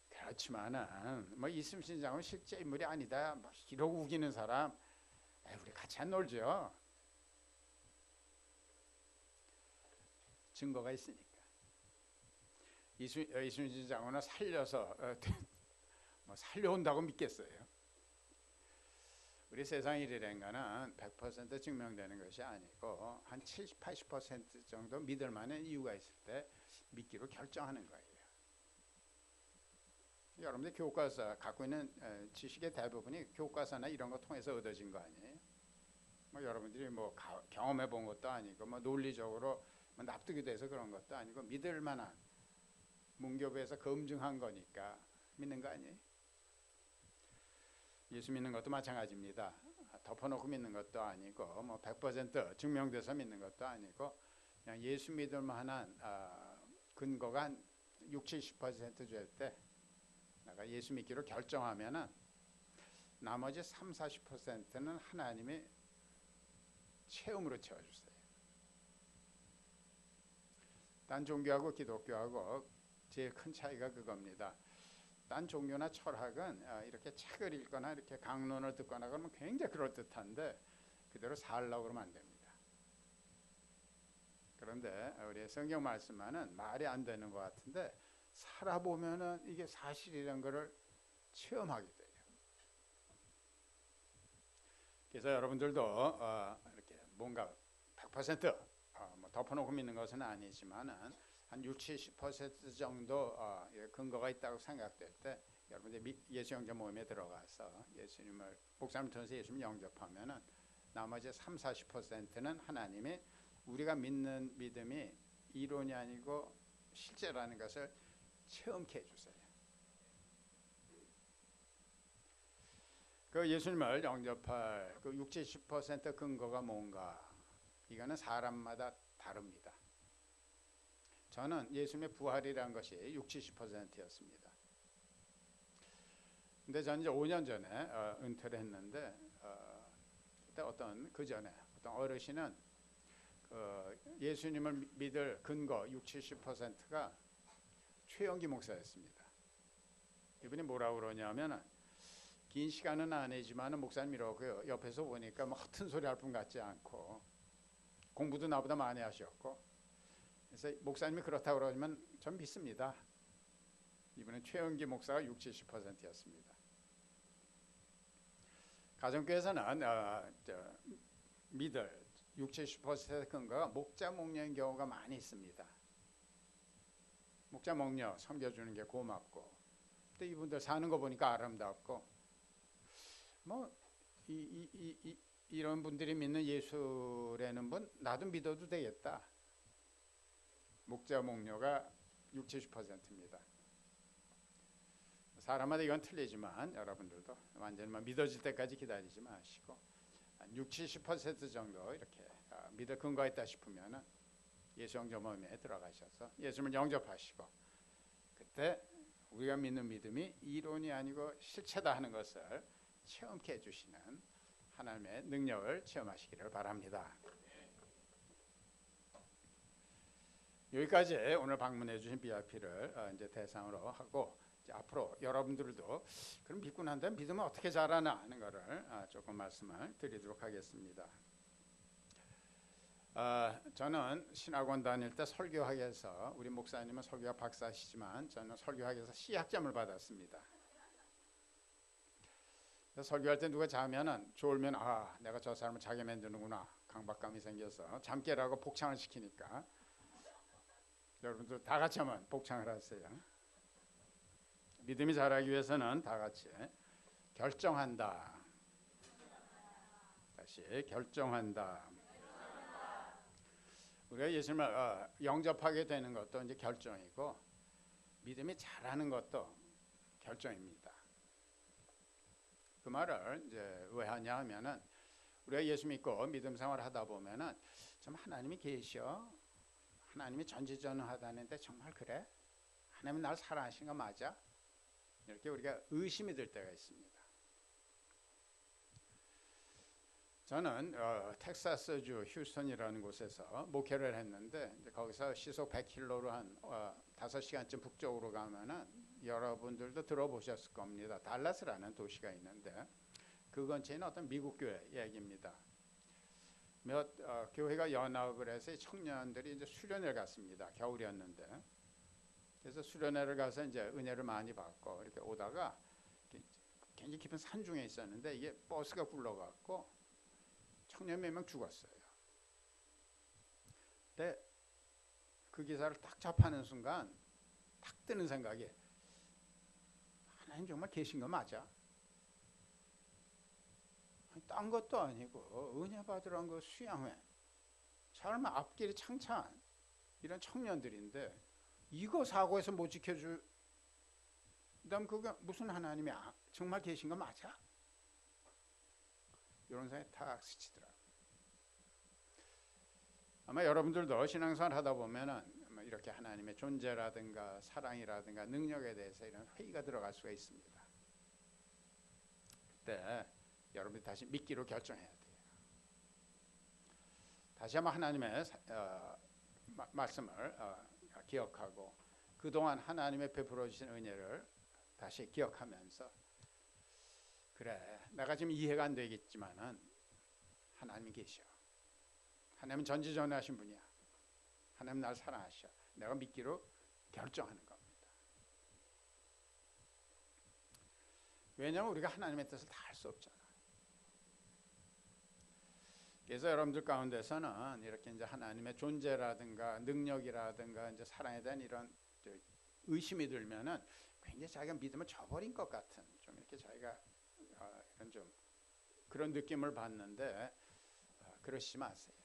그렇지만은 뭐 이순신 장군 실제 인물이 아니다 뭐 이러고 우기는 사람 우리 같이 안 놀죠. 증거가 있으니까. 이순신 장군을 살려서 뭐 살려온다고 믿겠어요? 우리 세상 일이라는 거는 100% 증명되는 것이 아니고 한 70, 80% 정도 믿을 만한 이유가 있을 때 믿기로 결정하는 거예요. 여러분들 교과서 갖고 있는 지식의 대부분이 교과서나 이런 거 통해서 얻어진 거 아니에요? 뭐 여러분들이 뭐 경험해 본 것도 아니고 뭐 논리적으로 뭐 납득이 돼서 그런 것도 아니고 믿을 만한 문교부에서 검증한 거니까 믿는 거 아니에요? 예수 믿는 것도 마찬가지입니다. 덮어놓고 믿는 것도 아니고 뭐 100% 증명돼서 믿는 것도 아니고 그냥 예수 믿을 만한 근거가 한 60, 70% 될 때 내가 예수 믿기로 결정하면은 나머지 3, 40%는 하나님이 체험으로 채워주세요. 딴 종교하고 기독교하고 제일 큰 차이가 그겁니다. 딴 종교나 철학은 이렇게 책을 읽거나 이렇게 강론을 듣거나 그러면 굉장히 그럴듯한데 그대로 살려고 그러면 안 됩니다. 그런데 우리 성경 말씀만은 말이 안 되는 것 같은데 살아보면은 이게 사실이라는 것을 체험하게 돼요. 그래서 여러분들도 이렇게 뭔가 100% 뭐 덮어놓고 믿는 것은 아니지만은 한 60, 70% 정도 근거가 있다고 생각될 때 여러분들 예수 영접 모임에 들어가서 예수님을 목사님 통해서 예수님 영접하면은 나머지 3, 40%는 하나님이 우리가 믿는 믿음이 이론이 아니고 실제라는 것을 체험케 해주세요. 그 예수님을 영접할 그 60, 70% 근거가 뭔가 이거는 사람마다 다릅니다. 저는 예수님의 부활이라는 것이 60, 70%였습니다. 근데 저는 이제 5년 전에 은퇴를 했는데 그때 그 전에 어떤 어르신은 예수님을 믿을 근거 60, 70%가 최영기 목사였습니다. 이분이 뭐라고 그러냐면은 긴 시간은 아니지만 목사님이라고요. 옆에서 보니까 뭐 허튼 소리 할 분 같지 않고 공부도 나보다 많이 하셨고 그래서 목사님이 그렇다고 그러면 전 믿습니다. 이분은 최영기 목사가 60, 70%였습니다. 가정교회에서는 믿을 60, 70% 근거가 목자 목녀인 경우가 많이 있습니다. 목자 목녀 섬겨주는 게 고맙고 또 이분들 사는 거 보니까 아름답고 뭐 이런 분들이 믿는 예수라는 분 나도 믿어도 되겠다. 목자 목녀가 60, 70%입니다. 사람마다 이건 틀리지만 여러분들도 완전히 믿어질 때까지 기다리지 마시고 한 60, 70% 정도 이렇게 믿을 근거가 있다 싶으면은 예수 영접 모임에 들어가셔서 예수님을 영접하시고 그때 우리가 믿는 믿음이 이론이 아니고 실체다 하는 것을 체험케 해주시는 하나님의 능력을 체험하시기를 바랍니다. 여기까지 오늘 방문해 주신 BRP를 이제 대상으로 하고, 이제 앞으로 여러분들도 그럼 믿고 난 다음에 믿으면 어떻게 자라나 하는 것을 조금 말씀을 드리도록 하겠습니다. 저는 신학원 다닐 때 설교학에서, 우리 목사님은 설교학 박사시지만 저는 설교학에서 C학점을 받았습니다. 설교할 때 누가 자면은 졸면 내가 저 사람을 자게 만드는구나 강박감이 생겨서 잠 깨라고 복창을 시키니까 여러분들 다 같이 한번 복창을 하세요. 믿음이 자라기 위해서는 다 같이 결정한다. 다시 결정한다. 우리가 예수님을 영접하게 되는 것도 이제 결정이고, 믿음이 자라는 것도 결정입니다. 그 말을 이제 왜 하냐 하면은, 우리가 예수 믿고 믿음 생활을 하다 보면은 좀 하나님이 계셔, 하나님이 전지전능하다는데 정말 그래? 하나님이 나를 사랑하시는 거 맞아? 이렇게 우리가 의심이 들 때가 있습니다. 저는 텍사스주 휴스턴이라는 곳에서 목회를 했는데, 이제 거기서 시속 100km로 한 5시간쯤 북쪽으로 가면은 여러분들도 들어보셨을 겁니다. 달라스라는 도시가 있는데, 그 근처에 있는 어떤 미국 교회 얘기입니다. 몇 교회가 연합을 해서 청년들이 이제 수련회를 갔습니다. 겨울이었는데, 그래서 수련회를 가서 이제 은혜를 많이 받고 이렇게 오다가 굉장히 깊은 산 중에 있었는데, 이게 버스가 굴러갔고 청년 몇 명 죽었어요. 근데 그 기사를 딱 접하는 순간 딱 드는 생각이, 하나님 정말 계신 거 맞아? 딴 것도 아니고 은혜 받으라는 거 수양회, 설마 앞길이 창창한 이런 청년들인데 이거 사고에서 못 지켜줄, 그다음 그게 무슨 하나님이 정말 계신 거 맞아? 이런 생각이 탁 스치더라고요. 아마 여러분들도 신앙생활 하다 보면은 아마 이렇게 하나님의 존재라든가 사랑이라든가 능력에 대해서 이런 회의가 들어갈 수가 있습니다. 그때 여러분이 다시 믿기로 결정해야 돼요. 다시 한번 하나님의 말씀을 기억하고, 그동안 하나님의 베풀어 주신 은혜를 다시 기억하면서, 그래 내가 지금 이해가 안 되겠지만은 하나님이 계셔, 하나님은 전지전능하신 분이야, 하나님 나를 사랑하셔, 내가 믿기로 결정하는 겁니다. 왜냐하면 우리가 하나님의 뜻을 다 할 수 없잖아. 그래서 여러분들 가운데서는 이렇게 이제 하나님의 존재라든가 능력이라든가 이제 사랑에 대한 이런 의심이 들면은 굉장히 자기가 믿음을 저버린 것 같은, 좀 이렇게 자기가 이런 좀 그런 느낌을 받는데, 그러시지 마세요.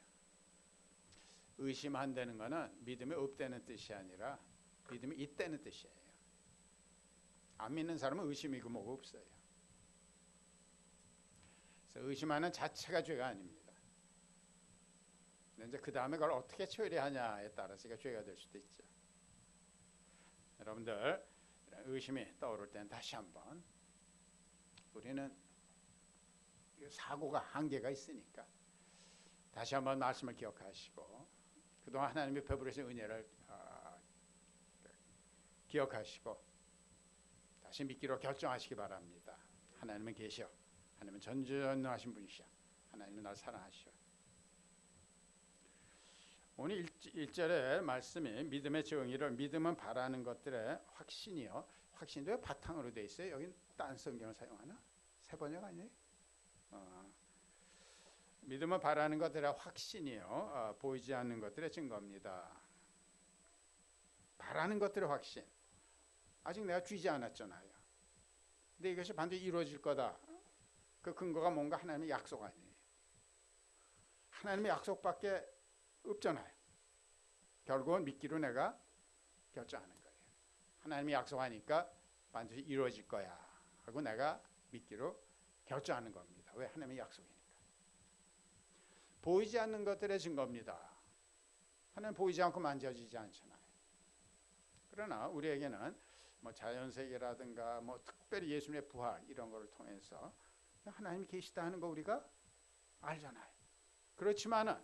의심한다는 거는 믿음이 없다는 뜻이 아니라 믿음이 있다는 뜻이에요. 안 믿는 사람은 의심이고 뭐가 없어요. 그래서 의심하는 자체가 죄가 아닙니다. 근데 이제 그 다음에 그걸 어떻게 처리하냐에 따라서 이게 죄가 될 수도 있죠. 여러분들 의심이 떠오를 때는 다시 한번, 우리는 사고가 한계가 있으니까 다시 한번 말씀을 기억하시고, 그동안 하나님이 베풀으신 은혜를 기억하시고 다시 믿기로 결정하시기 바랍니다. 하나님은 계셔, 하나님은 전지전능하신 분이셔, 하나님은 나를 사랑하셔. 오늘 1절의 말씀이 믿음의 정의를, 믿음은 바라는 것들의 확신이요, 확신도 바탕으로 돼 있어요. 여기 딴 성경을 사용하나? 새 번역 아니에요? 믿음은 바라는 것들의 확신이요, 보이지 않는 것들의 증거입니다. 바라는 것들의 확신, 아직 내가 쥐지 않았잖아요. 근데 이것이 반드시 이루어질 거다. 그 근거가 뭔가? 하나님의 약속 아니에요. 하나님의 약속밖에 없잖아요. 결국은 믿기로 내가 결정하는 거예요. 하나님이 약속하니까 반드시 이루어질 거야 하고 내가 믿기로 결정하는 겁니다. 왜? 하나님의 약속이니까. 보이지 않는 것들의 증거입니다. 하나님 보이지 않고 만져지지 않잖아요. 그러나 우리에게는 뭐 자연세계라든가 뭐 특별히 예수님의 부활 이런 것을 통해서 하나님이 계시다는 거 우리가 알잖아요. 그렇지만은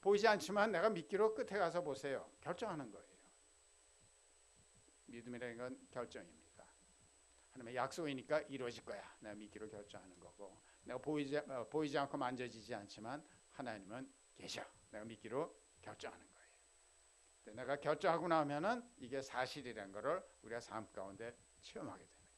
보이지 않지만 내가 믿기로 끝에 가서 보세요. 결정하는 거예요. 믿음이라는 건 결정입니다. 하나님의 약속이니까 이루어질 거야. 내가 믿기로 결정하는 거고, 내가 보이지 않고 만져지지 않지만 하나님은 계셔. 내가 믿기로 결정하는 거예요. 근데 내가 결정하고 나면은 이게 사실이라는 것을 우리가 삶 가운데 체험하게 되는 거예요.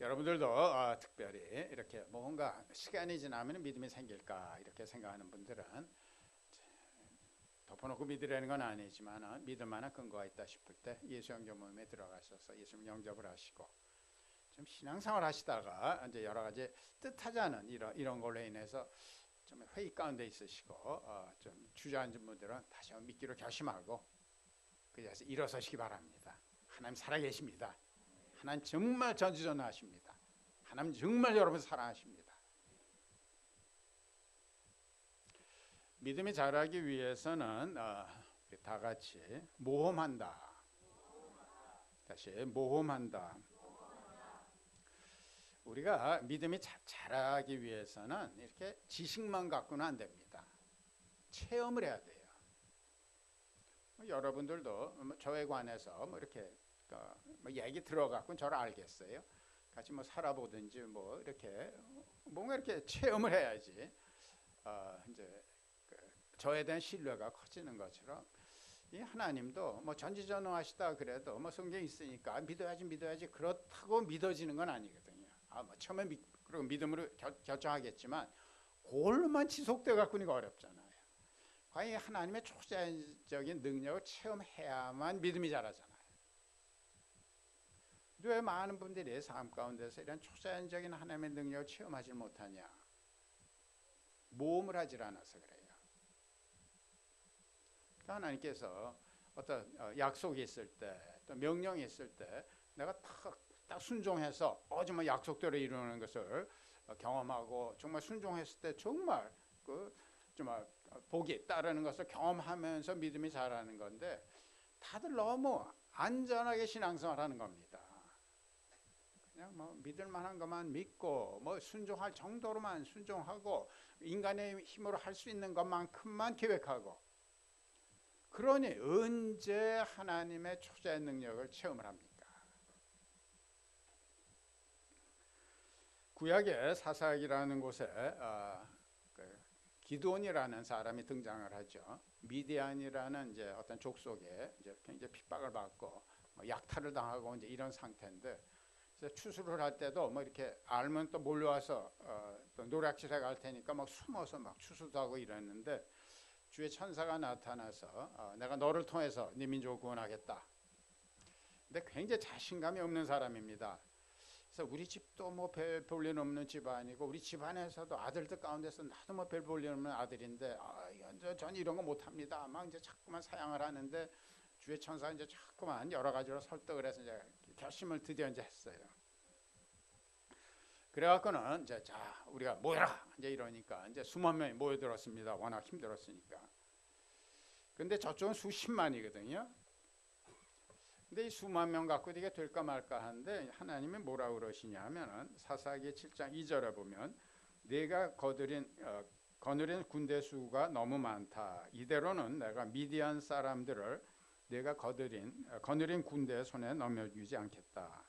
여러분들도 특별히 이렇게 뭔가 시간이 지나면 믿음이 생길까 이렇게 생각하는 분들은 덮어놓고 믿으라는 건 아니지만 믿을 만한 근거가 있다 싶을 때 예수 영접 모임에 들어가셔서 예수님 영접을 하시고, 좀 신앙생활 하시다가 이제 여러 가지 뜻하지 않은 이런 걸로 인해서 좀 회의 가운데 있으시고 좀 주저앉은 분들은 다시 한번 믿기로 결심하고 그래서 일어서시기 바랍니다. 하나님 살아계십니다. 하나님 정말 전지전능하십니다. 하나님 정말 여러분 사랑하십니다. 믿음이 자라기 위해서는 우리 다 같이 모험한다. 다시 모험한다. 우리가 믿음이 자라기 위해서는 이렇게 지식만 갖고는 안 됩니다. 체험을 해야 돼요. 여러분들도 저에 관해서 이렇게 얘기 들어갖고 저를 알겠어요. 같이 살아보든지 이렇게 뭔가 이렇게 체험을 해야지 이제 저에 대한 신뢰가 커지는 것처럼 이 하나님도 전지전능하시다 그래도 성경에 있으니까 믿어야지 그렇다고 믿어지는 건 아니거든요. 처음에 그리고 믿음으로 결정하겠지만 그걸로만 지속돼 갖고는 어렵잖아요. 과연 하나님의 초자연적인 능력을 체험해야만 믿음이 자라잖아요. 왜 많은 분들이 삶 가운데서 이런 초자연적인 하나님의 능력을 체험하지 못하냐? 모험을 하질 않아서 그래요. 하나님께서 어떤 약속이 있을 때, 또 명령이 있을 때 내가 딱 순종해서 정말 약속대로 이루는 것을 경험하고 정말 순종했을 때 정말 정말 복이 따르는 것을 경험하면서 믿음이 자라는 건데, 다들 너무 안전하게 신앙생활하는 겁니다. 그냥 믿을 만한 것만 믿고 순종할 정도로만 순종하고 인간의 힘으로 할 수 있는 것만큼만 계획하고, 그러니 언제 하나님의 초자의 능력을 체험을 합니까? 구약의 사사기라는 곳에 기드온이라는 사람이 등장을 하죠. 미디안이라는 이제 어떤 족속에 이제 굉장히 핍박을 받고 약탈을 당하고 이제 이런 상태인데, 추수를 할 때도 이렇게 알면 또 몰려와서 또 노략질해 갈 테니까 숨어서 추수도 하고 이랬는데, 주의 천사가 나타나서 내가 너를 통해서 네 민족을 구원하겠다. 근데 굉장히 자신감이 없는 사람입니다. 그래서 우리 집도 별 볼일 없는 집안이고 우리 집안에서도 아들들 가운데서 나도 별 볼일 없는 아들인데 전 이런 거 못합니다. 이제 자꾸만 사양을 하는데, 주의 천사가 이제 자꾸만 여러 가지로 설득을 해서 이제 결심을 드디어 이제 했어요. 그래갖고는 이제 자 우리가 모여라 이제 이러니까 이제 수만 명이 모여들었습니다. 워낙 힘들었으니까. 근데 저쪽은 수십만이거든요. 근데 이 수만 명 갖고 이게 될까 말까 하는데, 하나님이 뭐라 그러시냐 하면은 사사기 7장 2절에 보면 내가 거느린 군대 수가 너무 많다. 이대로는 내가 미디안 사람들을 내가 거느린 군대의 손에 넘겨주지 않겠다.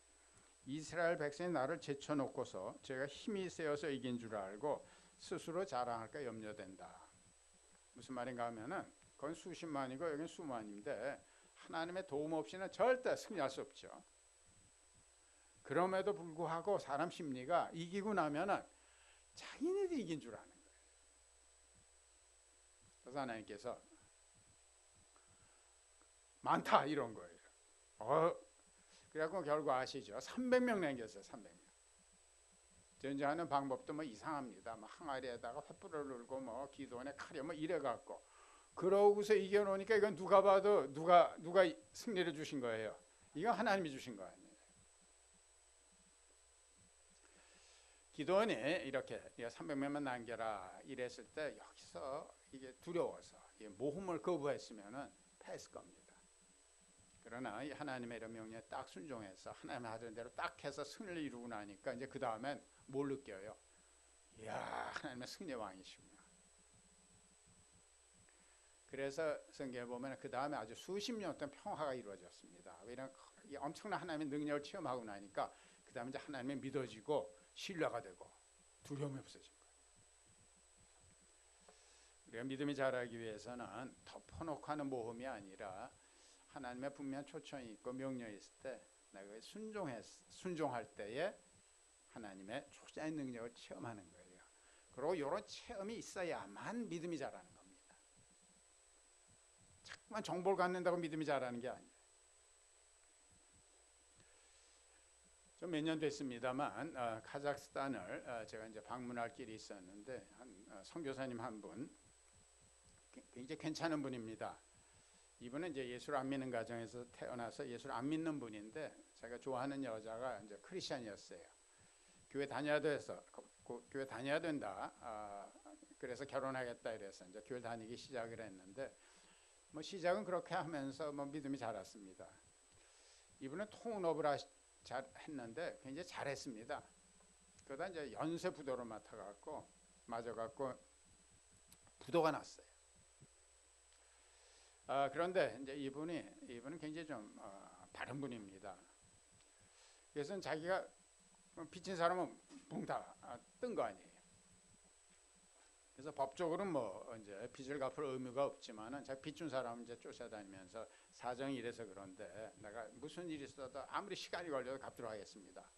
이스라엘 백성이 나를 제쳐놓고서 제가 힘이 세어서 이긴 줄 알고 스스로 자랑할까 염려된다. 무슨 말인가 하면은 그건 수십만이고 여기는 수만인데 하나님의 도움 없이는 절대 승리할 수 없죠. 그럼에도 불구하고 사람 심리가 이기고 나면은 자기네들이 이긴 줄 아는 거예요. 그래서 하나님께서 많다 이런 거예요. 그래갖고 결국 아시죠? 300명 남겼어요. 300명. 전쟁하는 방법도 이상합니다. 항아리에다가 횃불을 들고 기도원에 칼에 이래갖고 그러고서 이겨놓으니까 이건 누가 봐도 누가 승리를 주신 거예요. 이건 하나님이 주신 거 아니에요. 기도원이 이렇게 300명만 남겨라 이랬을 때 여기서 이게 두려워서 모험을 거부했으면은 패했을 겁니다. 그러나 이 하나님의 이런 명령에 딱 순종해서 하나님 하던 대로 딱 해서 승리를 이루고 나니까 이제 그 다음엔 뭘 느껴요? 이야, 하나님의 승리의 왕이시구나. 그래서 성경에 보면 그 다음에 아주 수십 년 동안 평화가 이루어졌습니다. 왜냐하면 이 엄청난 하나님의 능력을 체험하고 나니까 그 다음에 이제 하나님의 믿어지고 신뢰가 되고 두려움이 없어진 거예요. 우리가 믿음이 자라기 위해서는 덮어놓고 하는 모험이 아니라 하나님의 분명한 초청이 있고 명령이 있을 때 내가 순종할 때에 하나님의 초자의 능력을 체험하는 거예요. 그리고 이런 체험이 있어야만 믿음이 자라는 겁니다. 자꾸만 정보를 갖는다고 믿음이 자라는 게 아니에요. 좀 몇 년 됐습니다만 카자흐스탄을 제가 이제 방문할 길이 있었는데 선교사님 한 분 굉장히 괜찮은 분입니다. 이분은 이제 예수를 안 믿는 가정에서 태어나서 예수를 안 믿는 분인데 제가 좋아하는 여자가 이제 크리스천이었어요. 교회 다녀야 돼서 교회 다녀야 된다. 그래서 결혼하겠다 이래서 이제 교회 다니기 시작을 했는데 뭐 시작은 그렇게 하면서 뭐 믿음이 자랐습니다. 이분은 통업을 잘 했는데 굉장히 잘했습니다. 그러다 이제 연세 부도를 맞아갖고 부도가 났어요. 그런데 이제 이분은 굉장히 좀 바른 분입니다. 그래서 자기가 빚진 사람은 붕 다 뜬 거 아니에요. 그래서 법적으로는 뭐 이제 빚을 갚을 의무가 없지만은 자기 빚준 사람은 이제 쫓아다니면서 사정이 이래서 그런데 내가 무슨 일이 있어도 아무리 시간이 걸려도 갚도록 하겠습니다.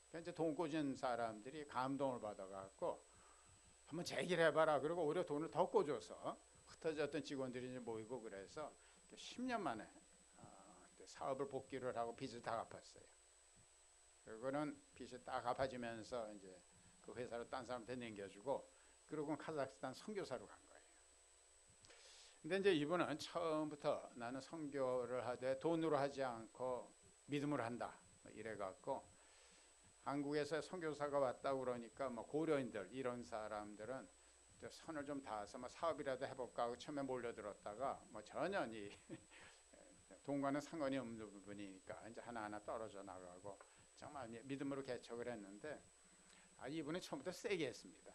그러니까 이제 돈 꽂은 사람들이 감동을 받아갖고 한번 제기를 해봐라. 그리고 오히려 돈을 더 꽂아서 흩어졌던 직원들이 이제 모이고 그래서 10년 만에 사업을 복귀를 하고 빚을 다 갚았어요. 그거는 빚이 딱 갚아지면서 이제 그 회사를 딴 사람한테 넘겨주고 그러고 카자흐스탄 선교사로 간 거예요. 근데 이제 이분은 처음부터 나는 선교를 하되 돈으로 하지 않고 믿음으로 한다 이래갖고 한국에서 선교사가 왔다고 그러니까 뭐 고려인들 이런 사람들은 선을 좀 닿아서 뭐 사업이라도 해볼까 하고 처음에 몰려들었다가 뭐 전혀 이 돈과는 상관이 없는 부분이니까 이제 하나하나 떨어져 나가고 정말 믿음으로 개척을 했는데 이분은 처음부터 세게 했습니다.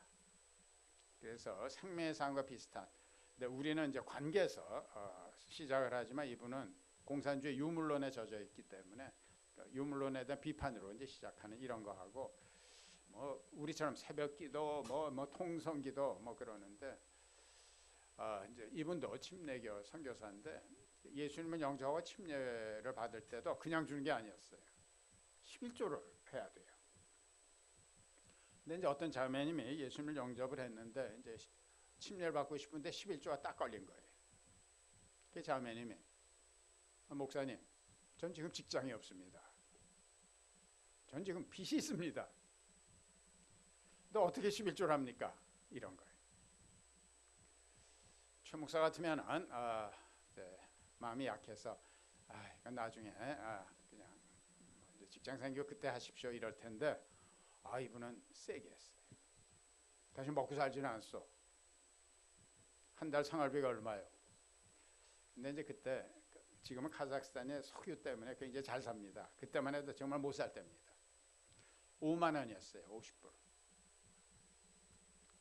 그래서 생명의 삶과 비슷한. 근데 우리는 이제 관계에서 시작을 하지만 이분은 공산주의 유물론에 젖어 있기 때문에 유물론에 대한 비판으로 이제 시작하는 이런 거 하고 뭐 우리처럼 새벽기도 뭐 통성기도 뭐 그러는데 이제 이분도 침례교 선교사인데 예수님을 영접하고 침례를 받을 때도 그냥 주는 게 아니었어요. 11조를 해야 돼요. 근데 이제 어떤 자매님이 예수님을 영접을 했는데 이제 침례를 받고 싶은데 11조가 딱 걸린 거예요. 그 자매님이 목사님, 전 지금 직장이 없습니다. 전 지금 빚이 있습니다. 근데 어떻게 11조를 합니까? 이런 거예요. 최 목사 같으면 마음이 약해서 이건 나중에 그냥 이제 직장 생기고 그때 하십시오 이럴 텐데 이분은 세게 했어요. 다시 먹고 살지는 않소. 한 달 생활비가 얼마요? 근데 이제 그때 지금은 카자흐스탄의 석유 때문에 굉장히 잘 삽니다. 그때만 해도 정말 못 살 때입니다. 5만 원이었어요. 50불.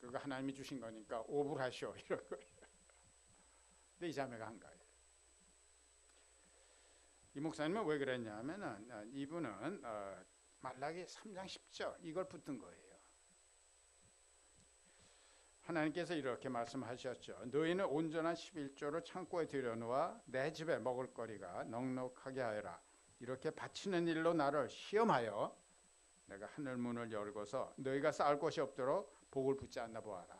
그리고 하나님이 주신 거니까 5불 하시오 이런 거예요. 근데 이 자매가 한 거예요. 이 목사님은 왜 그랬냐면은 이분은 말라기 3장 10절 이걸 붙든 거예요. 하나님께서 이렇게 말씀하셨죠. 너희는 온전한 11조를 창고에 들여놓아 내 집에 먹을 거리가 넉넉하게 하여라. 이렇게 바치는 일로 나를 시험하여 내가 하늘 문을 열고서 너희가 쌓을 곳이 없도록 복을 붙잡나 보아라.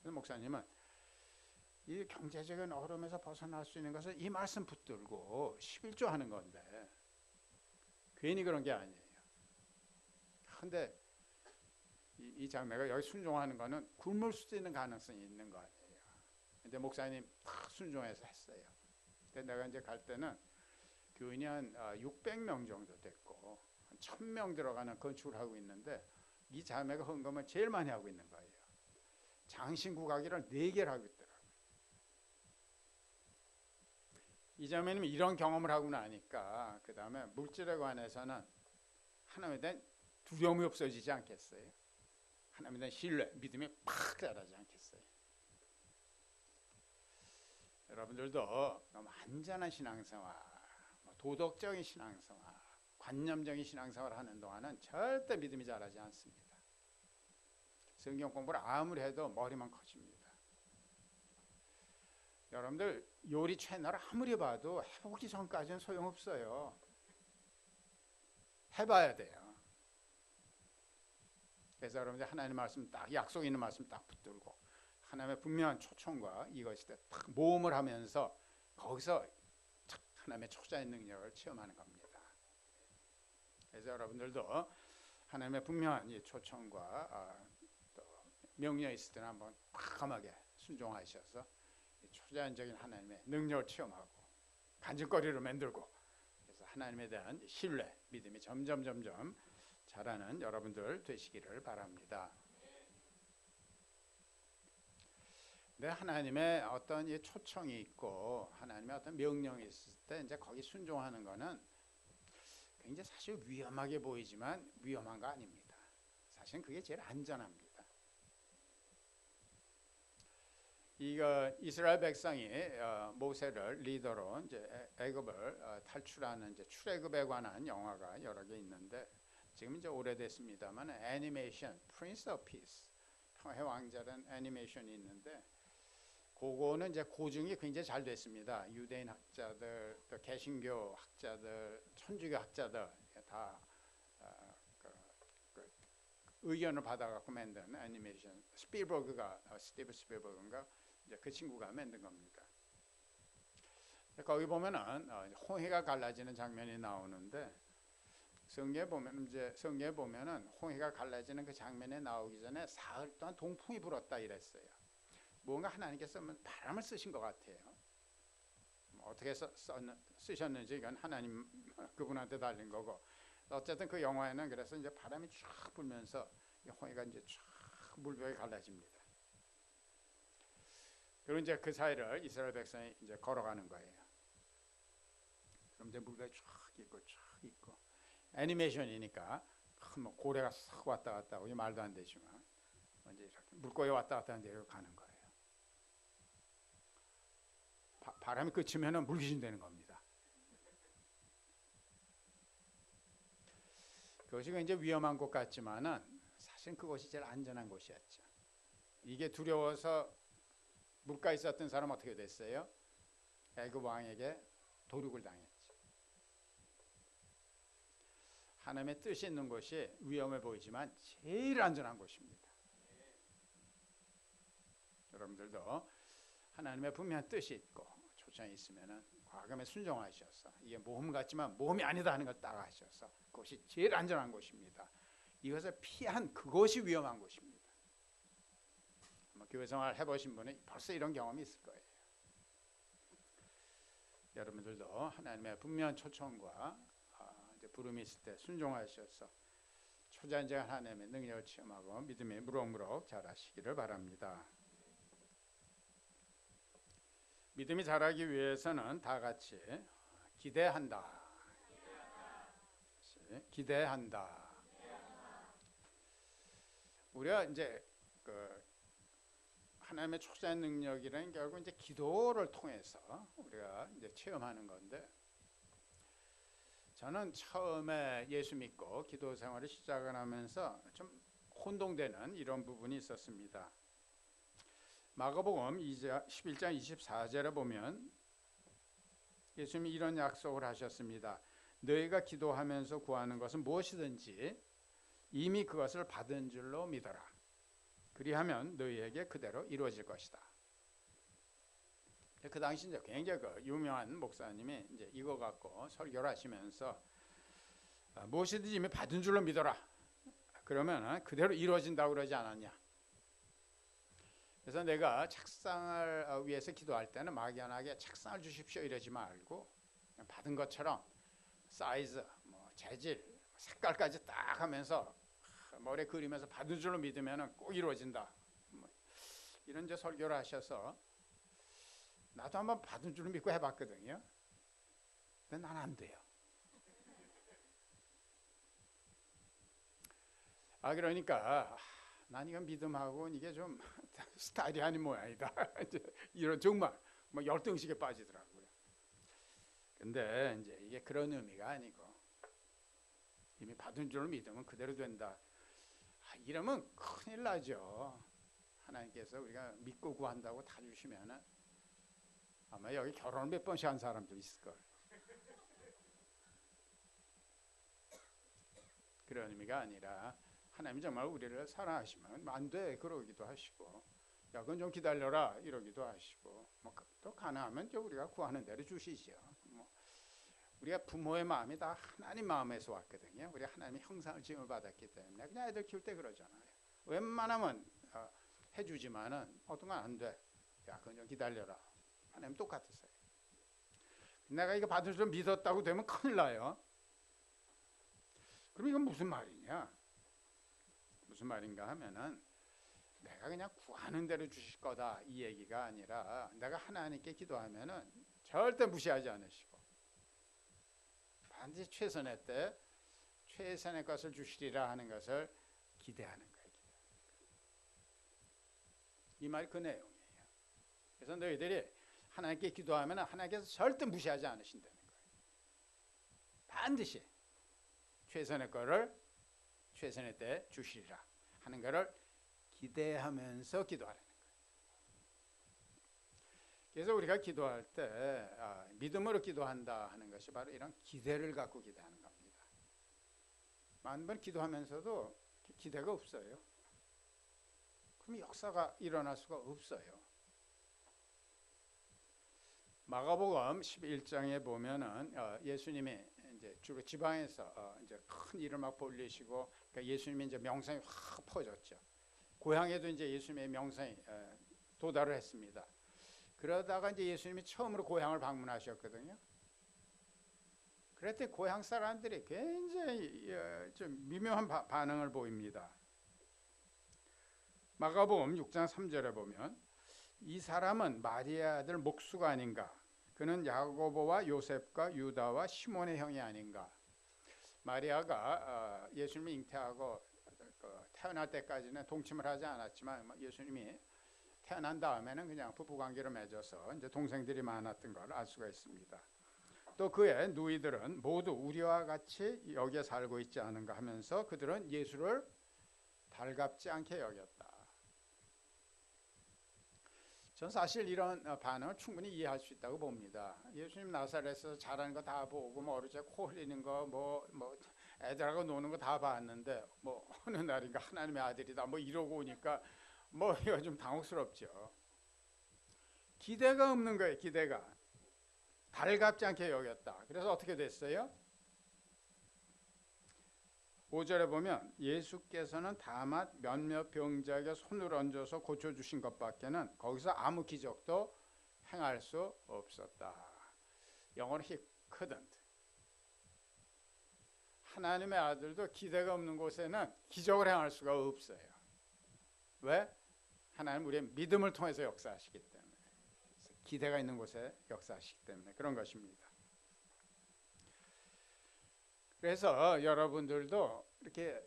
그래서 목사님은 이 경제적인 어려움에서 벗어날 수 있는 것은 이 말씀 붙들고 11조 하는 건데 괜히 그런 게 아니에요. 근데 이 자매가 여기 순종하는 거는 굶을 수도 있는 가능성이 있는 거 아니에요. 근데 목사님 다 순종해서 했어요. 근데 내가 이제 갈 때는 교인이 한 600명 정도 됐고 한 1000명 들어가는 건축을 하고 있는데 이 자매가 헌금을 제일 많이 하고 있는 거예요. 장신구가기를 4개를 하고 있더라고요. 이자매님이 이런 경험을 하고 나니까 그 다음에 물질에 관해서는 하나님에 대한 두려움이 없어지지 않겠어요? 하나님에 대한 신뢰, 믿음이 팍 자라지 않겠어요? 여러분들도 너무 안전한 신앙생활, 도덕적인 신앙생활, 관념적인 신앙생활을 하는 동안은 절대 믿음이 자라지 않습니다. 성경 공부를 아무리 해도 머리만 커집니다. 여러분들 요리 채널을 아무리 봐도 해보기 전까지는 소용없어요. 해봐야 돼요. 그래서 여러분들 하나님의 말씀 딱 약속 있는 말씀 딱 붙들고 하나님의 분명한 초청과 이것이 딱 모험을 하면서 거기서 하나님의 초자의 능력을 체험하는 겁니다. 그래서 여러분들도 하나님의 분명한 이 초청과 또 명령이 있을 때는 한번 과감하게 순종하셔서 초자연적인 하나님의 능력을 체험하고 간증거리를 만들고 그래서 하나님에 대한 신뢰, 믿음이 점점 자라는 여러분들 되시기를 바랍니다. 네, 하나님의 어떤 이 초청이 있고 하나님의 어떤 명령이 있을 때 이제 거기 순종하는 거는 굉장히 사실 위험하게 보이지만 위험한 거 아닙니다. 사실은 그게 제일 안전합니다. 이거 이스라엘 백성이 모세를 리더로 이제 애굽을 탈출하는 이제 출애굽에 관한 영화가 여러 개 있는데 지금 이제 오래됐습니다만 애니메이션 Prince of Peace 평화의 왕자라는 애니메이션이 있는데 그거는 이제 고증이 굉장히 잘 됐습니다. 유대인 학자들, 또 개신교 학자들, 천주교 학자들 다 의견을 받아갖고 만든 애니메이션. 스티브 스필버그인가 이제 그 친구가 만든 겁니다. 거기 보면은 홍해가 갈라지는 장면이 나오는데 성경에 보면은 홍해가 갈라지는 그 장면에 나오기 전에 사흘 동안 동풍이 불었다 이랬어요. 뭔가 하나님께서 바람을 쓰신 것 같아요. 어떻게 쓰셨는지 이건 하나님 그분한테 달린 거고 어쨌든 그 영화에는 그래서 이제 바람이 쫙 불면서 홍해가 이제 쫙 물벽에 갈라집니다. 그리고 이제 그 사이를 이스라엘 백성이 이제 걸어가는 거예요. 그럼 이제 물벽이 쫙 있고 애니메이션이니까 뭐 고래가 싹 왔다 갔다 하고 말도 안 되지만 이제 이렇게 물고기 왔다 갔다 하는 데로 가는 거예요. 바람이 그치면은 물귀신 되는 겁니다. 그것이 이제 위험한 곳 같지만은 사실 그것이 제일 안전한 곳이었죠. 이게 두려워서 물가에 있었던 사람 어떻게 됐어요? 애굽 왕에게 도륙을 당했죠. 하나님의 뜻이 있는 곳이 위험해 보이지만 제일 안전한 곳입니다. 여러분들도 하나님의 분명한 뜻이 있고 초청이 있으면은 과감히 순종하셔서 이게 모험 같지만 모험이 아니다 하는 걸 따라하셔서 그것이 제일 안전한 곳입니다. 이것을 피한 그것이 위험한 곳입니다. 교회 생활 해보신 분이 벌써 이런 경험이 있을 거예요. 여러분들도 하나님의 분명한 초청과 이제 부름이 있을 때 순종하셔서 초자연적인 하나님의 능력을 체험하고 믿음이 무럭무럭 자라시기를 바랍니다. 믿음이 자라기 위해서는 다 같이 기대한다. 기대한다. 우리가 이제 하나님의 초자연 능력이라는 결국 이제 기도를 통해서 우리가 이제 체험하는 건데 저는 처음에 예수 믿고 기도 생활을 시작을 하면서 좀 혼동되는 이런 부분이 있었습니다. 마가복음 11장 24절에 보면 예수님이 이런 약속을 하셨습니다. 너희가 기도하면서 구하는 것은 무엇이든지 이미 그것을 받은 줄로 믿어라. 그리하면 너희에게 그대로 이루어질 것이다. 그 당시 이제 굉장히 유명한 목사님이 이제 이거 갖고 설교를 하시면서 무엇이든지 이미 받은 줄로 믿어라. 그러면 그대로 이루어진다고 그러지 않았냐. 그래서 내가 책상을 위해서 기도할 때는 막연하게 책상을 주십시오 이러지 말고 그냥 받은 것처럼 사이즈, 재질, 색깔까지 딱 하면서 머리에 그리면서 받은 줄로 믿으면 꼭 이루어진다. 이런 이제 설교를 하셔서 나도 한번 받은 줄로 믿고 해봤거든요. 근데 난 안 돼요. 그러니까 난 이건 믿음하고 이게 좀 스타일이 아닌 모양이다. 이제 이런 정말 뭐 열등식에 빠지더라고요. 근데 이제 이게 그런 의미가 아니고 이미 받은 줄 믿으면 그대로 된다. 이러면 큰일 나죠. 하나님께서 우리가 믿고 구한다고 다 주시면은 아마 여기 결혼을 몇 번씩 한 사람도 있을 걸. 그런 의미가 아니라 하나님이 정말 우리를 사랑하시면 안 돼 그러기도 하시고, 야 그건 좀 기다려라 이러기도 하시고, 뭐 또 가능하면 이제 우리가 구하는 대로 주시죠. 뭐 우리가 부모의 마음이 다 하나님 마음에서 왔거든요. 우리 하나님의 형상을 지음을 받았기 때문에 그냥 애들 키울 때 그러잖아요. 웬만하면 해주지만은 어떤 건 안 돼. 야 그건 좀 기다려라. 하나님 똑같으세요. 내가 이거 받을 줄 믿었다고 되면 큰일 나요. 그럼 이건 무슨 말이냐? 무슨 말인가 하면은 내가 그냥 구하는 대로 주실 거다 이 얘기가 아니라, 내가 하나님께 기도하면은 절대 무시하지 않으시고 반드시 최선의 때 최선의 것을 주시리라 하는 것을 기대하는 거예요. 이 말이 그 내용이에요. 그래서 너희들이 하나님께 기도하면 하나님께서 절대 무시하지 않으신다는 거예요. 반드시 최선의 거를 최선의 때 주시리라 하는 거를 기대하면서 기도하라는 거예요. 그래서 우리가 기도할 때 믿음으로 기도한다 하는 것이 바로 이런 기대를 갖고 기도하는 겁니다. 많은 번 기도하면서도 기대가 없어요. 그럼 역사가 일어날 수가 없어요. 마가복음 11장에 보면은 예수님이 이제 주로 지방에서 이제 큰 일을 막 벌리시고, 그러니까 예수님이 이제 명성이 확 퍼졌죠. 고향에도 이제 예수님의 명성이 도달을 했습니다. 그러다가 이제 예수님이 처음으로 고향을 방문하셨거든요. 그럴 때 고향 사람들이 굉장히 좀 미묘한 반응을 보입니다. 마가복음 6장 3절에 보면 이 사람은 마리아 아들 목수가 아닌가? 그는 야고보와 요셉과 유다와 시몬의 형이 아닌가? 마리아가 예수님이 잉태하고 태어날 때까지는 동침을 하지 않았지만 예수님이 태어난 다음에는 그냥 부부관계를 맺어서 이제 동생들이 많았던 걸 알 수가 있습니다. 또 그의 누이들은 모두 우리와 같이 여기에 살고 있지 않은가 하면서 그들은 예수를 달갑지 않게 여겼다. 전 사실 이런 반응을 충분히 이해할 수 있다고 봅니다. 예수님 나사렛에서 자라는 거 다 보고 뭐 어릴 때 코 흘리는 거 뭐 애들하고 노는 거 다 봤는데 뭐 어느 날인가 하나님의 아들이다 뭐 이러고 오니까 뭐 이거 좀 당혹스럽죠. 기대가 없는 거예요. 기대가 달갑지 않게 여겼다. 그래서 어떻게 됐어요? 5절에 보면 예수께서는 다만 몇몇 병자에게 손을 얹어서 고쳐주신 것밖에는 거기서 아무 기적도 행할 수 없었다. 영어로 he couldn't. 하나님의 아들도 기대가 없는 곳에는 기적을 행할 수가 없어요. 왜? 하나님 우리의 믿음을 통해서 역사하시기 때문에, 기대가 있는 곳에 역사하시기 때문에 그런 것입니다. 그래서 여러분들도 이렇게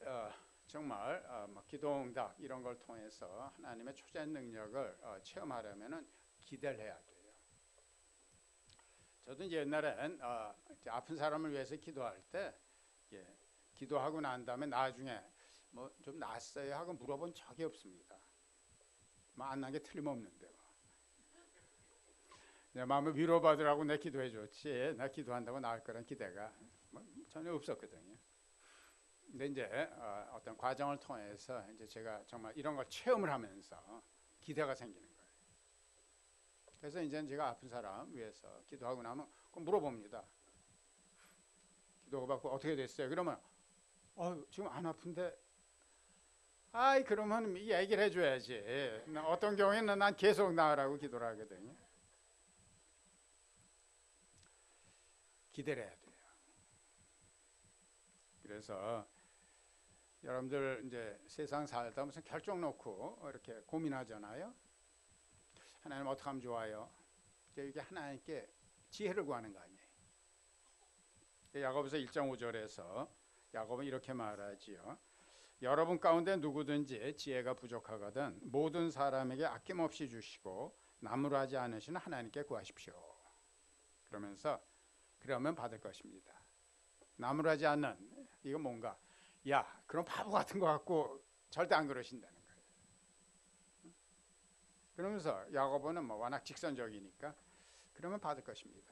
정말 기도응답 이런 걸 통해서 하나님의 초자연 능력을 체험하려면은 기대를 해야 돼요. 저도 이제 옛날엔 아픈 사람을 위해서 기도할 때 기도하고 난 다음에 나중에 뭐 좀 낫어요 하고 물어본 적이 없습니다. 뭐 안 난 게 틀림없는데 내 마음을 위로받으라고 내 기도해 줬지 나 기도한다고 나을 거란 기대가 전혀 없었거든요. 근데 이제 어떤 과정을 통해서 이제 제가 정말 이런 걸 체험을 하면서 기대가 생기는 거예요. 그래서 이제 제가 아픈 사람 위해서 기도하고 나면 꼭 물어봅니다. 기도 받고 어떻게 됐어요? 그러면 지금 안 아픈데. 그러면 얘기를 해줘야지. 어떤 경우에는 난 계속 나으라고 기도를 하거든요. 기대를 해야 돼요. 그래서 여러분들 이제 세상 살다 무슨 결정 놓고 이렇게 고민하잖아요. 하나님 어떻게 하면 좋아요? 이게 하나님께 지혜를 구하는 거 아니에요. 야고보서 1장 5절에서 야고보는 이렇게 말하지요. 여러분 가운데 누구든지 지혜가 부족하거든 모든 사람에게 아낌없이 주시고 나무라지 않으시는 하나님께 구하십시오. 그러면서 그러면 받을 것입니다. 나무라지 않는 이건 뭔가 야 그럼 바보 같은 거 갖고 절대 안 그러신다는 거예요. 그러면서 야고보는 뭐 워낙 직선적이니까 그러면 받을 것입니다.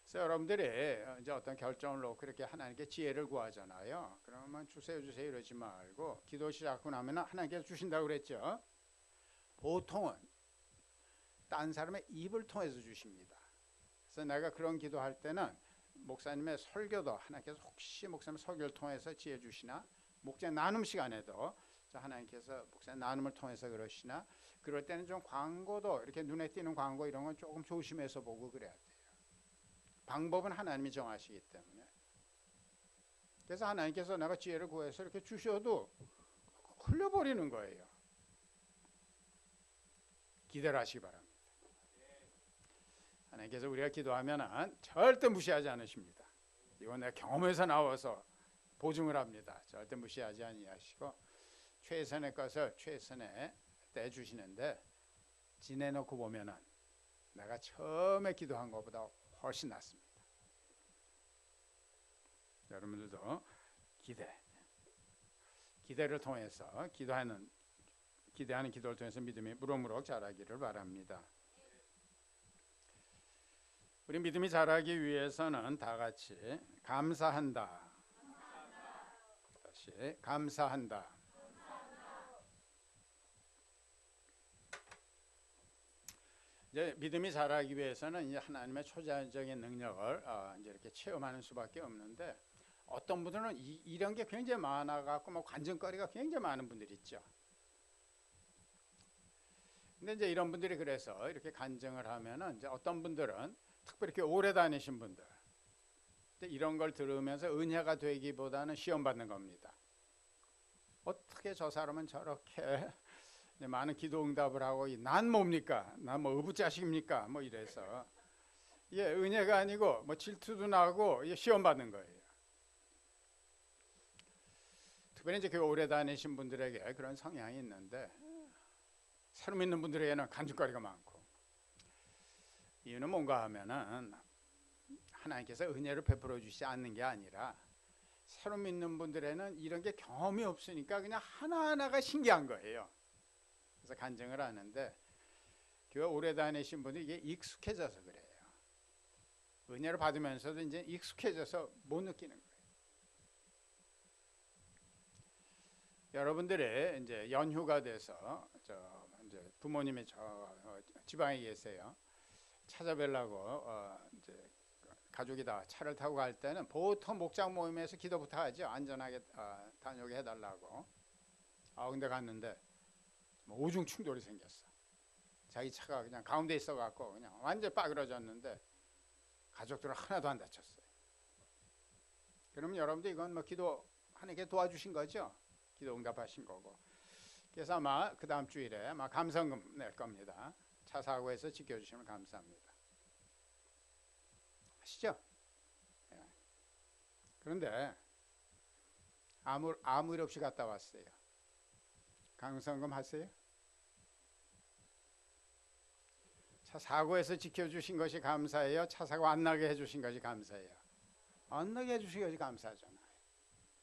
그래서 여러분들이 이제 어떤 결정을 놓고 그렇게 하나님께 지혜를 구하잖아요. 그러면 주세요 주세요 이러지 말고 기도 시작하고 나면 하나님께서 주신다고 그랬죠. 보통은 딴 사람의 입을 통해서 주십니다. 그래서 내가 그런 기도할 때는 목사님의 설교도 하나님께서 혹시 목사님 설교를 통해서 지혜 주시나, 목자 나눔 시간에도 하나님께서 목사 나눔을 통해서 그러시나, 그럴 때는 좀 광고도 이렇게 눈에 띄는 광고 이런 건 조금 조심해서 보고 그래야 돼요. 방법은 하나님이 정하시기 때문에. 그래서 하나님께서 내가 지혜를 구해서 이렇게 주셔도 흘려버리는 거예요. 기대를 하시기 바랍니다. 하나님께서 우리가 기도하면 절대 무시하지 않으십니다. 이건 내가 경험에서 나와서 보증을 합니다. 절대 무시하지 아니하시고 최선의 것을 최선에 때 주시는데 지내놓고 보면은 내가 처음에 기도한 것보다 훨씬 낫습니다. 여러분들도 기대를 통해서 기대하는 기도를 통해서 믿음이 무럭무럭 자라기를 바랍니다. 우리 믿음이 자라기 위해서는 다 같이 감사한다. 다시 감사한다. 이제 믿음이 자라기 위해서는 이제 하나님의 초자연적인 능력을 이제 이렇게 체험하는 수밖에 없는데, 어떤 분들은 이런 게 굉장히 많아갖고 뭐 관전거리가 굉장히 많은 분들이 있죠. 근데 이제 이런 분들이 그래서 이렇게 간증을 하면은 이제 어떤 분들은 특별히 이렇게 오래 다니신 분들, 이런 걸 들으면서 은혜가 되기보다는 시험 받는 겁니다. 어떻게 저 사람은 저렇게 많은 기도 응답을 하고 난 뭡니까? 난 뭐 어부자식입니까? 뭐 이래서 이게 은혜가 아니고 뭐 질투도 나고 시험 받는 거예요. 특별히 이제 교회 오래 다니신 분들에게 그런 성향이 있는데, 새로 믿는 분들에게는 간증거리가 많고. 이유는 뭔가 하면은 하나님께서 은혜를 베풀어 주시지 않는 게 아니라 새로 믿는 분들에는 이런 게 경험이 없으니까 그냥 하나하나가 신기한 거예요. 그래서 간증을 하는데, 교회 오래 다니신 분들이 이게 익숙해져서 그래요. 은혜를 받으면서도 이제 익숙해져서 못 느끼는 거예요. 여러분들이 이제 연휴가 돼서 이제 부모님이 지방에 계세요. 찾아뵈려고 이제 가족이 다 차를 타고 갈 때는 보통 목장 모임에서 기도부터 하죠. 안전하게 다녀오게 해달라고. 근데 갔는데 뭐 오중 충돌이 생겼어. 자기 차가 그냥 가운데 있어갖고 그냥 완전 빠그러졌는데 가족들은 하나도 안 다쳤어요. 그러면 여러분들 이건 뭐 기도하는 게 도와주신 거죠. 기도 응답하신 거고. 그래서 아마 그 다음 주일에 아마 감성금 낼 겁니다. 차 사고에서 지켜주시면 감사합니다. 아시죠? 네. 그런데 아무 일 없이 갔다 왔어요. 감성금 하세요? 차 사고에서 지켜주신 것이 감사해요? 차 사고 안 나게 해주신 것이 감사해요? 안 나게 해주신 것이 감사하잖아요.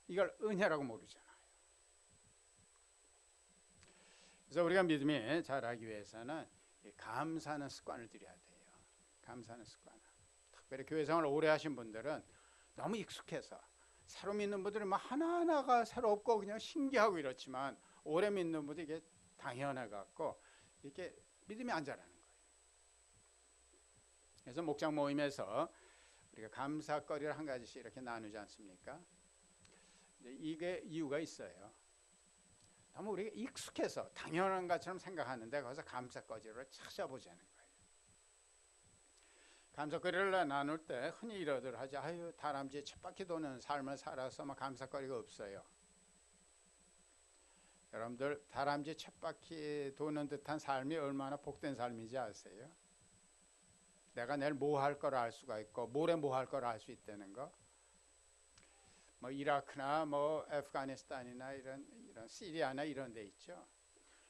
이걸 은혜라고 모르잖아요. 그래서 우리가 믿음이 자라기 위해서는 감사하는 습관을 들여야 돼요. 감사하는 습관. 특별히 교회 생활을 오래 하신 분들은 너무 익숙해서, 새로 믿는 분들은 막 하나하나가 새롭고 그냥 신기하고 이렇지만, 오래 믿는 분들이 이게 당연해 갖고 이렇게 믿음이 안 자라는 거예요. 그래서 목장 모임에서 우리가 감사거리를 한 가지씩 이렇게 나누지 않습니까? 이게 이유가 있어요. 너무 우리가 익숙해서 당연한 것처럼 생각하는데 거기서 감사거리를 찾아보자는 거예요. 감사거리를 나눌 때 흔히 이러들 하지, 다람쥐 쳇바퀴 도는 삶을 살아서 막 감사거리가 없어요. 여러분들 다람쥐 쳇바퀴 도는 듯한 삶이 얼마나 복된 삶인지 아세요? 내가 내일 뭐 할 걸 알 수가 있고 모레 뭐 할 걸 알 수 있다는 거. 뭐 이라크나 뭐 아프가니스탄이나 이런 시리아나 이런 데 있죠.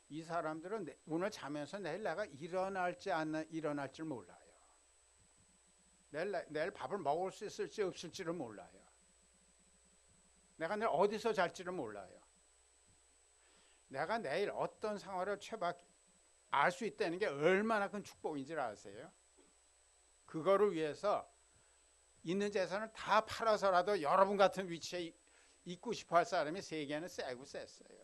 이 사람들은 오늘 자면서 내일 내가 일어날지 안 일어날지 몰라요. 내일 밥을 먹을 수 있을지 없을지를 몰라요. 내가 내일 어디서 잘지를 몰라요. 내가 내일 어떤 상황을 알 수 있다는 게 얼마나 큰 축복인지를 아세요? 그거를 위해서 있는 재산을 다 팔아서라도 여러분 같은 위치에 있고 싶어 할 사람이 세계는 세고 셌어요.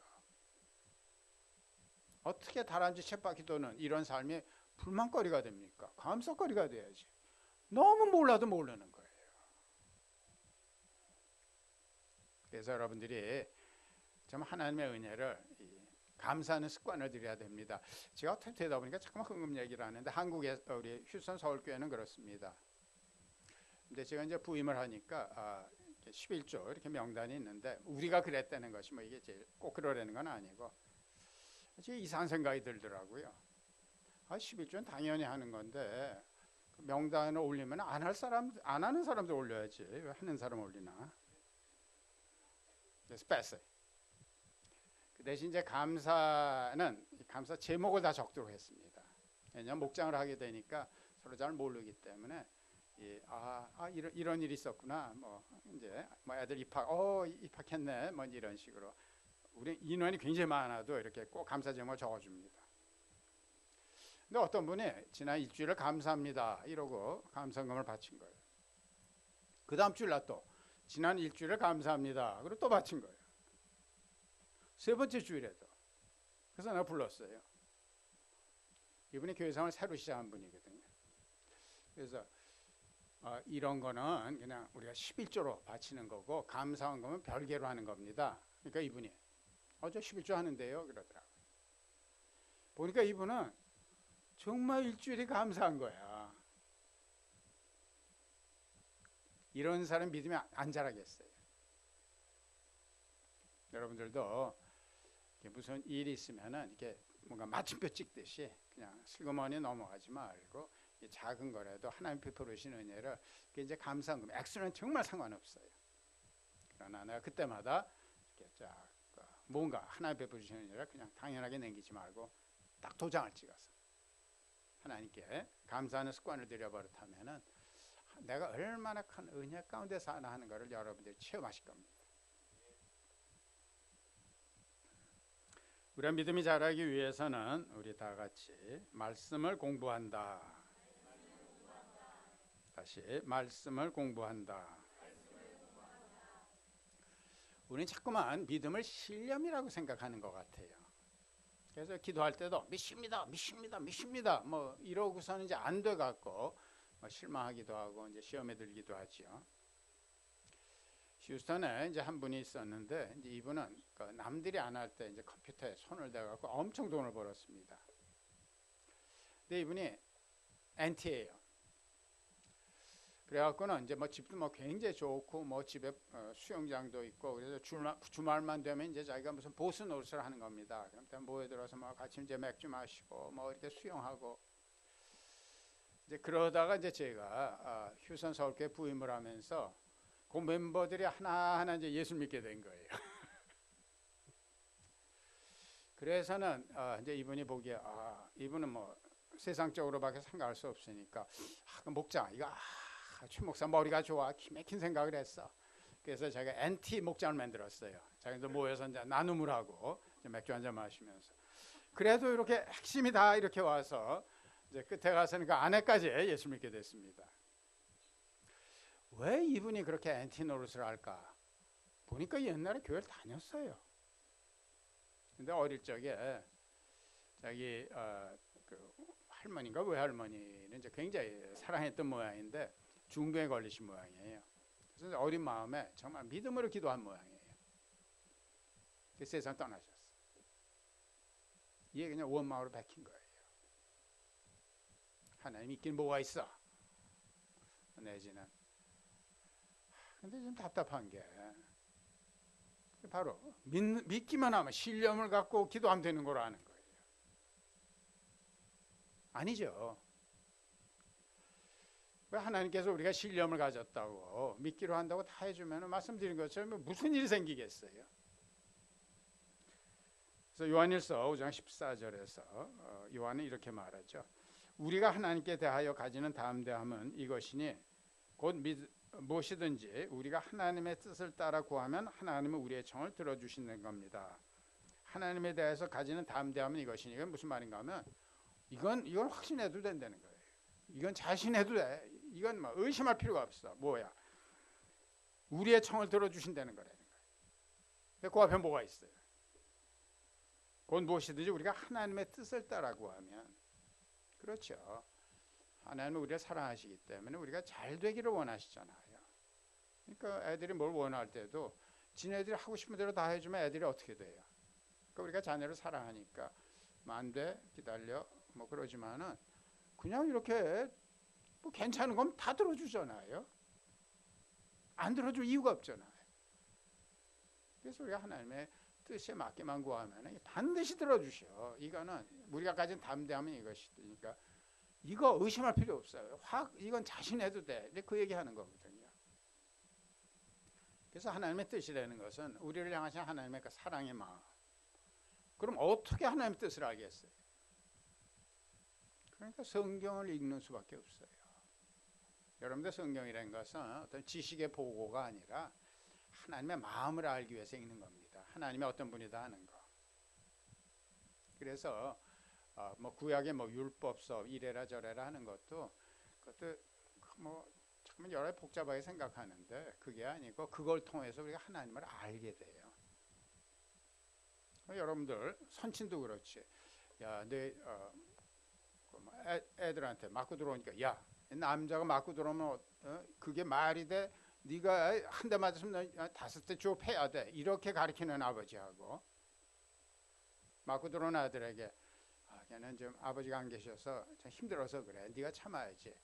어떻게 다람쥐 쳇바퀴 도는 이런 삶이 불만거리가 됩니까? 감사거리가 돼야지. 너무 몰라도 모르는 거예요. 그래서 여러분들이 좀 하나님의 은혜를 감사하는 습관을 들여야 됩니다. 제가 어떻게 되다 보니까 자꾸만 흥금 얘기를 하는데 한국에 우리 휴선 서울교회는 그렇습니다. 근데 제가 이제 부임을 하니까 11조 이렇게 명단이 있는데 우리가 그랬다는 것이 뭐 이게 제일 꼭 그러라는 건 아니고 이상한 생각이 들더라고요. 11조는 당연히 하는 건데 그 명단을 올리면 안 하는 사람도 올려야지 왜 하는 사람 올리나? 그래서 뺐어요. 그 대신 이제 감사 제목을 다 적도록 했습니다. 왜냐하면 목장을 하게 되니까 서로 잘 모르기 때문에 이런 일이 있었구나. 뭐 이제 뭐 애들 입학했네. 뭐 이런 식으로 우리 인원이 굉장히 많아도 이렇게 꼭 감사 제목을 적어줍니다. 근데 어떤 분이 지난 일주일을 감사합니다 이러고 감사금을 바친 거예요. 그 다음 주일날 또 지난 일주일을 감사합니다 그리고 또 바친 거예요. 세 번째 주일에도. 그래서 내가 불렀어요. 이분이 교회생활을 새로 시작한 분이거든요. 그래서 이런 거는 그냥 우리가 11조로 바치는 거고 감사원금은 별개로 하는 겁니다. 그러니까 이분이 저 11조 하는데요 그러더라고요. 보니까 이분은 정말 일주일이 감사한 거야. 이런 사람 믿으면 안 자라겠어요. 여러분들도 무슨 일이 있으면은 이렇게 뭔가 마침표 찍듯이 그냥 슬그머니 넘어가지 말고 작은 거라도 하나님 베풀으신 은혜를 이제 감사한금 액수는 정말 상관없어요. 그러나 내가 그때마다 이렇게 쫙 뭔가 하나님 베풀으신 은혜를 그냥 당연하게 남기지 말고 딱 도장을 찍어서 하나님께 감사하는 습관을 들여버릇하면은 내가 얼마나 큰 은혜 가운데 사나 하는 것을 여러분들이 체험하실 겁니다. 우리가 믿음이 자라기 위해서는 우리 다 같이 말씀을 공부한다. 다시 말씀을 공부한다. 우리는 자꾸만 믿음을 신념이라고 생각하는 것 같아요. 그래서 기도할 때도 믿습니다, 믿습니다, 믿습니다. 뭐 이러고서는 이제 안 돼 갖고 실망하기도 하고 이제 시험에 들기도 하죠. 휴스턴에 이제 한 분이 있었는데 이제 이분은 남들이 안 할 때 이제 컴퓨터에 손을 대갖고 엄청 돈을 벌었습니다. 근데 이분이 NT예요. 그래갖고는 이제 뭐 집도 뭐 굉장히 좋고 뭐 집에 수영장도 있고 그래서 주말만 되면 이제 자기가 무슨 보스 노릇을 하는 겁니다. 그럼 모여들어서 뭐 같이 이제 맥주 마시고 뭐 이렇게 수영하고 이제 그러다가 이제 제가 휴선 서울교회 부임을 하면서 그 멤버들이 하나하나 이제 예수 믿게 된 거예요. 그래서는 이제 이분이 보기에 이분은 뭐 세상적으로밖에 생각할 수 없으니까 그 목장 이거 최 목사 머리가 좋아 기맥힌 생각을 했어. 그래서 제가 NT 목장을 만들었어요. 자기들 모여서 이제 나눔을 하고 이제 맥주 한잔 마시면서 그래도 이렇게 핵심이 다 이렇게 와서 이제 끝에 가서는 그 아내까지 예수 믿게 됐습니다. 왜 이분이 그렇게 NT 노릇을 할까? 보니까 옛날에 교회를 다녔어요. 근데 어릴 적에 자기 그 할머니인가 외할머니는 이제 굉장히 사랑했던 모양인데 중병에 걸리신 모양이에요. 그래서 어린 마음에 정말 믿음으로 기도한 모양이에요. 그 세상 떠나셨어. 이게 그냥 원망으로 박힌 거예요. 하나님 있긴 뭐가 있어? 내지는. 근데 좀 답답한 게 바로 믿기만 하면 신념을 갖고 기도하면 되는 거로 아는 거예요. 아니죠. 왜 하나님께서 우리가 신념을 가졌다고 믿기로 한다고 다 해주면 말씀드린 것처럼 무슨 일이 생기겠어요? 그래서 요한일서 5장 14절에서 요한은 이렇게 말하죠. 우리가 하나님께 대하여 가지는 담대함은 이것이니 곧 무엇이든지 우리가 하나님의 뜻을 따라 구하면 하나님은 우리의 청을 들어주시는 겁니다. 하나님에 대해서 가지는 담대함은 이것이니 이건 무슨 말인가 하면 이건 확신해도 된다는 거예요. 이건 자신해도 돼. 이건 뭐 의심할 필요가 없어. 뭐야? 우리의 청을 들어주신다는 거라는 거예요. 그 앞에 뭐가 있어요? 곧 무엇이든지 우리가 하나님의 뜻을 따라 구하면 그렇죠. 하나님은 우리를 사랑하시기 때문에 우리가 잘 되기를 원하시잖아요. 그러니까 애들이 뭘 원할 때도 지네들이 하고 싶은 대로 다 해주면 애들이 어떻게 돼요? 그러니까 우리가 자녀를 사랑하니까 안 돼, 기다려, 뭐 그러지만은 그냥 이렇게 뭐 괜찮은 건 다 들어주잖아요. 안 들어줄 이유가 없잖아요. 그래서 우리가 하나님의 뜻에 맞게만 구하면 반드시 들어주셔. 이거는 우리가 가진 담대함은 이것이니까 이거 의심할 필요 없어요. 이건 자신해도 돼. 근데 그 얘기하는 거거든요. 그래서 하나님의 뜻이라는 것은 우리를 향하신 하나님의 그 사랑의 마음. 그럼 어떻게 하나님의 뜻을 알겠어요? 그러니까 성경을 읽는 수밖에 없어요. 여러분들 성경이라는 것은 어떤 지식의 보고가 아니라 하나님의 마음을 알기 위해서 읽는 겁니다. 하나님이 어떤 분이다 하는 거. 그래서 뭐 구약의 뭐 율법서 이래라 저래라 하는 것도 그것도 뭐 잠깐만 여러 복잡하게 생각하는데 그게 아니고 그걸 통해서 우리가 하나님을 알게 돼요. 여러분들 선친도 그렇지. 야, 내 애들한테 맞고 들어오니까 야, 남자가 맞고 들어오면 그게 말이 돼? 네가 한 대 맞았으면 5대 좁혀야 돼. 이렇게 가르치는 아버지하고 맞고 들어온 아들에게 걔는 좀 아버지가 안 계셔서 참 힘들어서 그래. 네가 참아야지.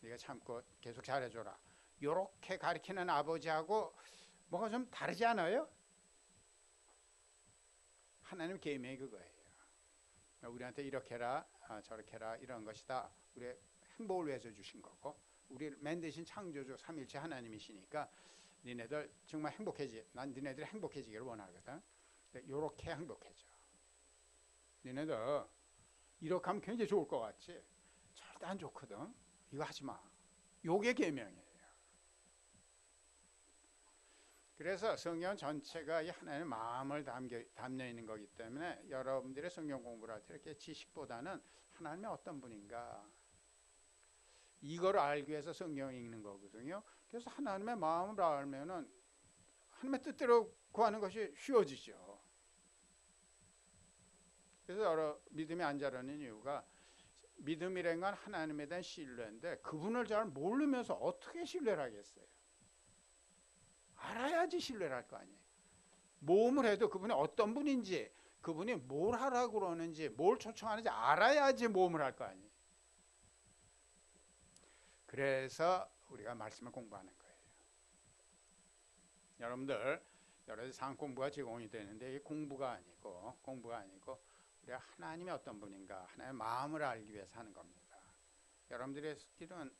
네가 참고 계속 잘해줘라. 이렇게 가르치는 아버지하고 뭐가 좀 다르지 않아요? 하나님 계명이 그거예요. 우리한테 이렇게 해라 저렇게 해라 이런 것이다. 우리의 행복을 위해서 주신 거고 우리를 만드신 창조주 삼일체 하나님이시니까 니네들 정말 난 니네들이 행복해지기를 원하거든. 이렇게 행복해져. 니네들 이렇게 하면 굉장히 좋을 것 같지? 절대 안 좋거든. 이거 하지 마. 요게 계명이에요. 그래서 성경 전체가 이 하나님의 마음을 담겨 있는 거기 때문에 여러분들의 성경 공부를 할 때 이렇게 지식보다는 하나님의 어떤 분인가 이걸 알기 위해서 성경을 읽는 거거든요. 그래서 하나님의 마음을 알면은 하나님의 뜻대로 구하는 것이 쉬워지죠. 그래서 믿음이 안 자라는 이유가 믿음이란 건 하나님에 대한 신뢰인데 그분을 잘 모르면서 어떻게 신뢰를 하겠어요? 알아야지 신뢰를 할 거 아니에요. 모험을 해도 그분이 어떤 분인지 그분이 뭘 하라고 그러는지 뭘 초청하는지 알아야지 모험을 할 거 아니에요. 그래서 우리가 말씀을 공부하는 거예요. 여러분들 여러 가지 상 공부가 제공이 되는데 이게 공부가 아니고 우리가 하나님이 어떤 분인가 하나님의 마음을 알기 위해서 하는 겁니다. 여러분들의 길은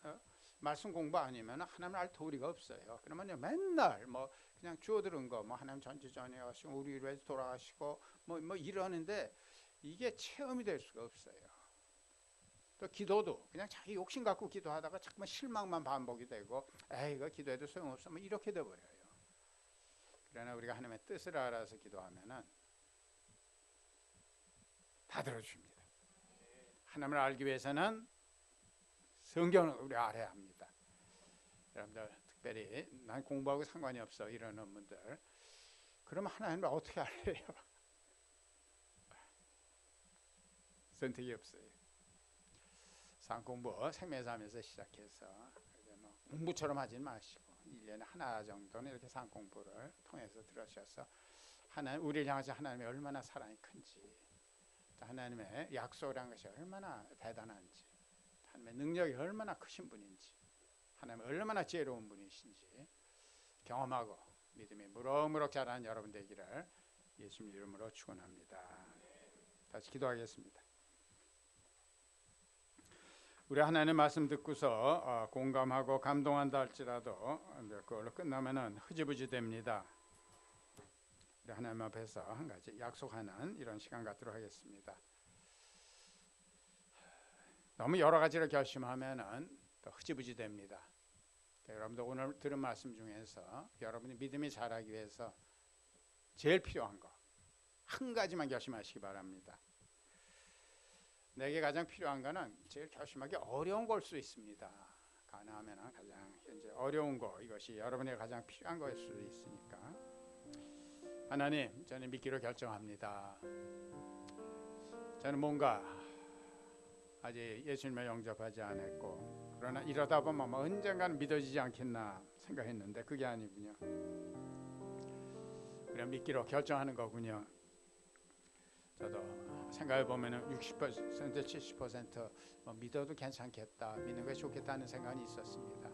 말씀 공부 아니면 하나님을 알 도리가 없어요. 그러면 맨날 뭐 그냥 주워 들은 거 뭐 하나님 전지전능하시고 우리를 위해서 돌아가시고 뭐 이러는데 이게 체험이 될 수가 없어요. 또 기도도 그냥 자기 욕심 갖고 기도하다가 자꾸만 실망만 반복이 되고 에이 이거 기도해도 소용없어 뭐 이렇게 돼버려요. 그러나 우리가 하나님의 뜻을 알아서 기도하면은 다 들어줍니다. 하나님을 알기 위해서는 성경을 우리가 알아야 합니다. 여러분들 특별히 난 공부하고 상관이 없어 이러는 분들 그러면 하나님을 어떻게 알래요? 선택이 없어요. 상 공부 생매사하면서 시작해서 뭐 공부처럼 하지 마시고 1년에 하나 정도는 이렇게 상 공부를 통해서 들으셔서 우리를 향하신 하나님의 얼마나 사랑이 큰지 하나님의 약속이라는 것이 얼마나 대단한지 하나님의 능력이 얼마나 크신 분인지 하나님이 얼마나 지혜로운 분이신지 경험하고 믿음이 무럭무럭 자라는 여러분 되기를 예수님 이름으로 축원합니다. 다시 기도하겠습니다. 우리 하나님 말씀 듣고서 공감하고 감동한다 할지라도 그걸로 끝나면은 흐지부지 됩니다. 우리 하나님 앞에서 한 가지 약속하는 이런 시간 갖도록 하겠습니다. 너무 여러 가지를 결심하면은 또 흐지부지 됩니다. 여러분들 오늘 들은 말씀 중에서 여러분이 믿음이 자라기 위해서 제일 필요한 거 한 가지만 결심하시기 바랍니다. 내게 가장 필요한 거는 제일 결심하기 어려운 걸 수 있습니다. 가능하면 가장 현재 어려운 거, 이것이 여러분에게 가장 필요한 거일 수도 있으니까 하나님, 저는 믿기로 결정합니다. 저는 뭔가 아직 예수님을 영접하지 않았고, 그러나 이러다 보면 언젠가는 믿어지지 않겠나 생각했는데 그게 아니군요. 그냥 믿기로 결정하는 거군요. 저도 생각해 보면은 60% 70% 믿어도 괜찮겠다, 믿는 것이 좋겠다는 생각이 있었습니다.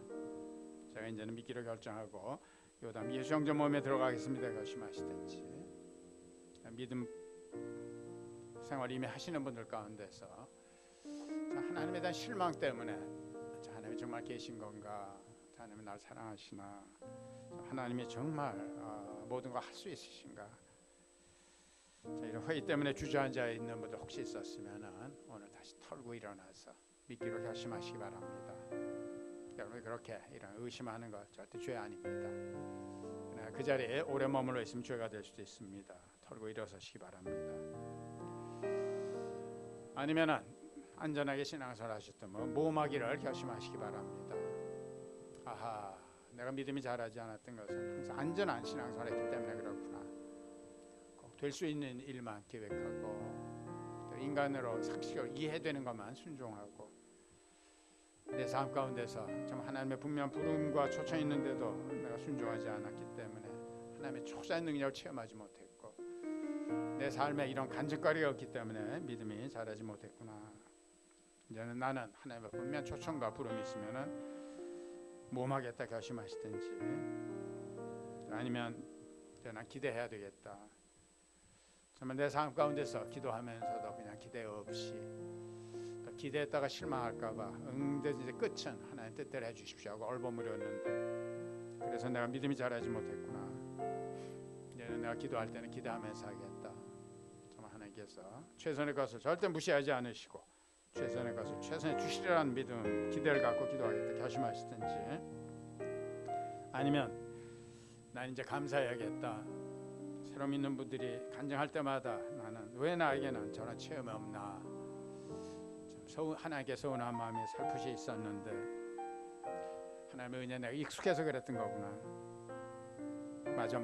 제가 이제는 믿기로 결정하고 요담 예수 영접 모임에 들어가겠습니다 결심하시든지, 믿음 생활 이미 하시는 분들 가운데서 하나님에 대한 실망 때문에 하나님이 정말 계신 건가, 하나님이 날 사랑하시나, 하나님이 정말 모든 걸 할 수 있으신가, 이런 회의 때문에 주저앉아 있는 분들 혹시 있었으면 오늘 다시 털고 일어나서 믿기로 결심하시기 바랍니다. 여러분이 그렇게 이런 의심하는 것 절대 죄 아닙니다. 그 자리에 오래 머물러 있으면 죄가 될 수도 있습니다. 털고 일어서시기 바랍니다. 아니면은 안전하게 신앙생활 하셨다면 모험하기를 결심하시기 바랍니다. 아하, 내가 믿음이 자라지 않았던 것은 항상 안전한 신앙생활을 했기 때문에 그렇구나. 꼭 될 수 있는 일만 계획하고 또 인간으로 상식적으로 이해되는 것만 순종하고 내 삶 가운데서 좀 하나님의 분명한 부름과 초청이 있는데도 내가 순종하지 않았기 때문에 하나님의 초자의 능력을 체험하지 못했고, 내 삶에 이런 간증거리가 없기 때문에 믿음이 자라지 못했구나. 이제는 나는 하나님의 분명한 초청과 부름이 있으면은 모험하겠다 결심하시든지, 아니면 난 기대해야 되겠다. 정말 내 삶 가운데서 기도하면서도 그냥 기대 없이, 또 기대했다가 실망할까봐 이제 끝은 하나님 뜻대로 해주십시오 하고 얼버무렸는데, 그래서 내가 믿음이 자라지 못했구나. 이제는 내가 기도할 때는 기대하면서 하겠다. 정말 하나님께서 최선의 것을 절대 무시하지 않으시고 최선의 것을 최선에 주시리라는 믿음, 기대를 갖고 기도하겠다 결심하시든지, 아니면 난 이제 감사해야겠다. 새로 믿는 분들이 간증할 때마다 나는 왜 나에게는 저런 체험이 없나, 좀 하나님께 서운한 마음이 살풋이 있었는데 하나님의 은혜 내가 익숙해서 그랬던 거구나. 맞아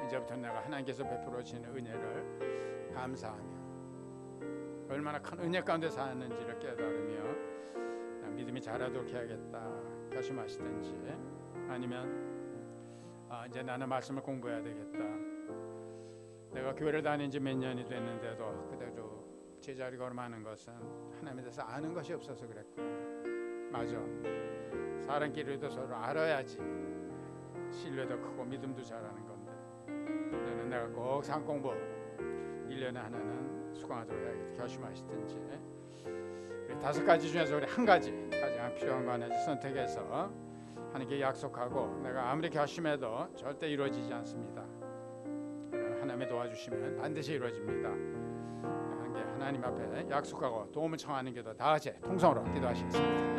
이제부터 내가 하나님께서 베풀어 주시는 은혜를 감사하며 얼마나 큰 은혜 가운데 사는지를 깨달으며 믿음이 자라도록 해야겠다 결심하시든지, 아니면 이제 나는 말씀을 공부해야 되겠다. 내가 교회를 다닌 지 몇 년이 됐는데도 그대로 제자리 걸음하는 것은 하나님에 대해서 아는 것이 없어서 그랬구나. 맞아, 사람끼리도 서로 알아야지 신뢰도 크고 믿음도 잘하는 건데, 이제는 내가 꼭 상공부 1년에 하나는 수강하도록 해야겠다 결심하시든지, 우리 5가지 중에서 우리 한 가지 가장 필요한 거 하나 선택해서 하나님께 약속하고, 내가 아무리 결심해도 절대 이루어지지 않습니다. 하나님의 도와주시면 반드시 이루어집니다. 하나님 앞에 약속하고 도움을 청하는 기도 다 같이 통성으로 기도하시겠습니다.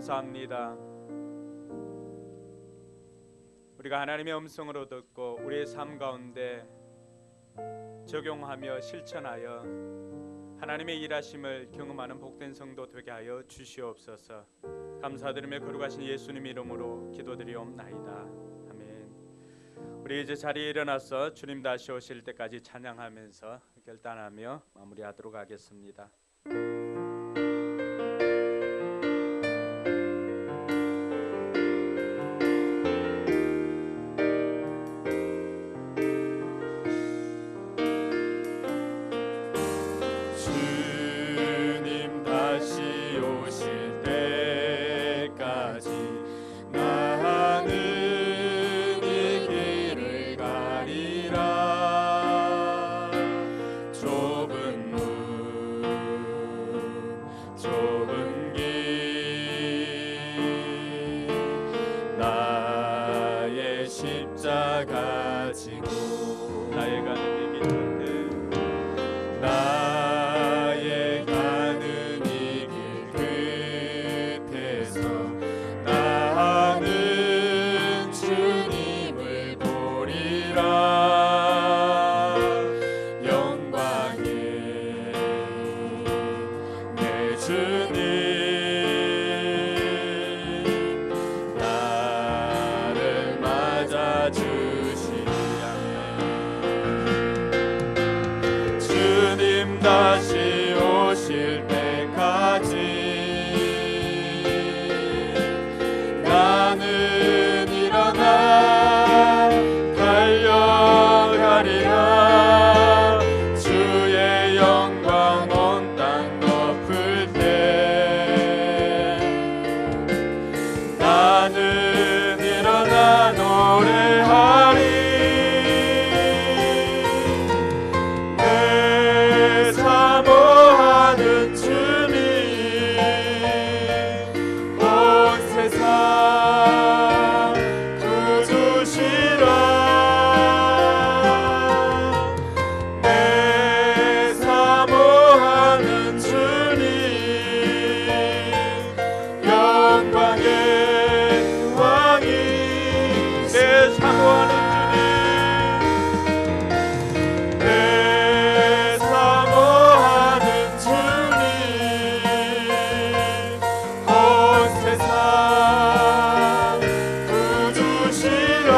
감사합니다. 우리가 하나님의 음성으로 듣고 우리의 삶 가운데 적용하며 실천하여 하나님의 일하심을 경험하는 복된 성도 되게 하여 주시옵소서. 감사드리며 거룩하신 예수님 이름으로 기도드리옵나이다. 아멘. 우리 이제 자리에 일어나서 주님 다시 오실 때까지 찬양하면서 결단하며 마무리하도록 하겠습니다. 주님 다시 오실 때까지 나는 이 길을 가리라. 좁은 문 좁은 길 나의 십자가 지고 나의 가는 이 길 끝에 나의 가는 이 길 끝에서 나는 주님을 보리라. 영광의 내 주님 나를 맞아 주시리라. 주님 다시 오실 때까지 나는 일어나 달려가리라. 주의 영광 온 땅 덮을 때 나는 일어나 노래하리. 내 사모하는 주님 온 세상 구주시라. 내 사모하는 주님 영광의 왕이 내 사모하는 내 사모하는 주님 온 세상 구주시라.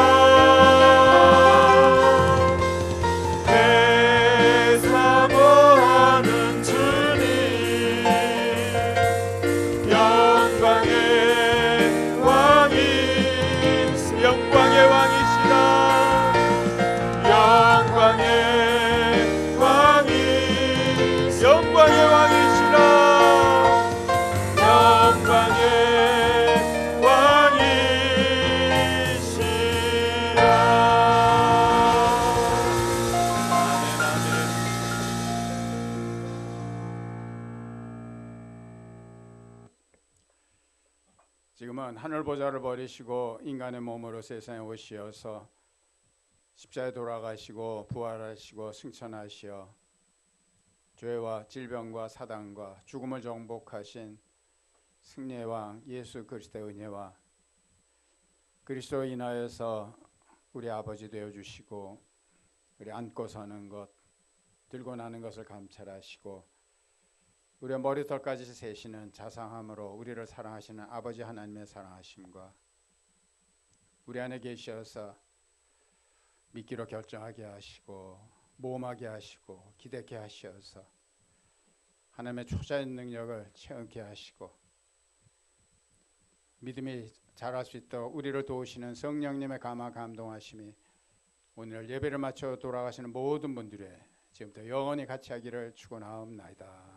내 사모하는 주님 영광의 왕이 영광의 왕이시라. 영광의 왕이 영광의 왕이시라. 영광의 왕이시라. 아멘 아멘. 지금은 하늘 보좌를 버리시고 인간의 몸으로 세상에 오시어서 십자가에 돌아가시고 부활하시고 승천하시어 죄와 질병과 사단과 죽음을 정복하신 승리의 왕 예수 그리스도의 은혜와 그리스도로 인하여서 우리 아버지 되어 주시고 우리 안고 서는 것 들고 나는 것을 감찰하시고 우리의 머리털까지 세시는 자상함으로 우리를 사랑하시는 아버지 하나님의 사랑하심과 우리 안에 계셔서 믿기로 결정하게 하시고 모험하게 하시고 기대케 하셔서 하나님의 초자의 능력을 체험케 하시고 믿음이 자랄 수 있도록 우리를 도우시는 성령님의 감화 감동하심이 오늘 예배를 마쳐 돌아가시는 모든 분들의 지금부터 영원히 같이 하기를 축원하옵나이다.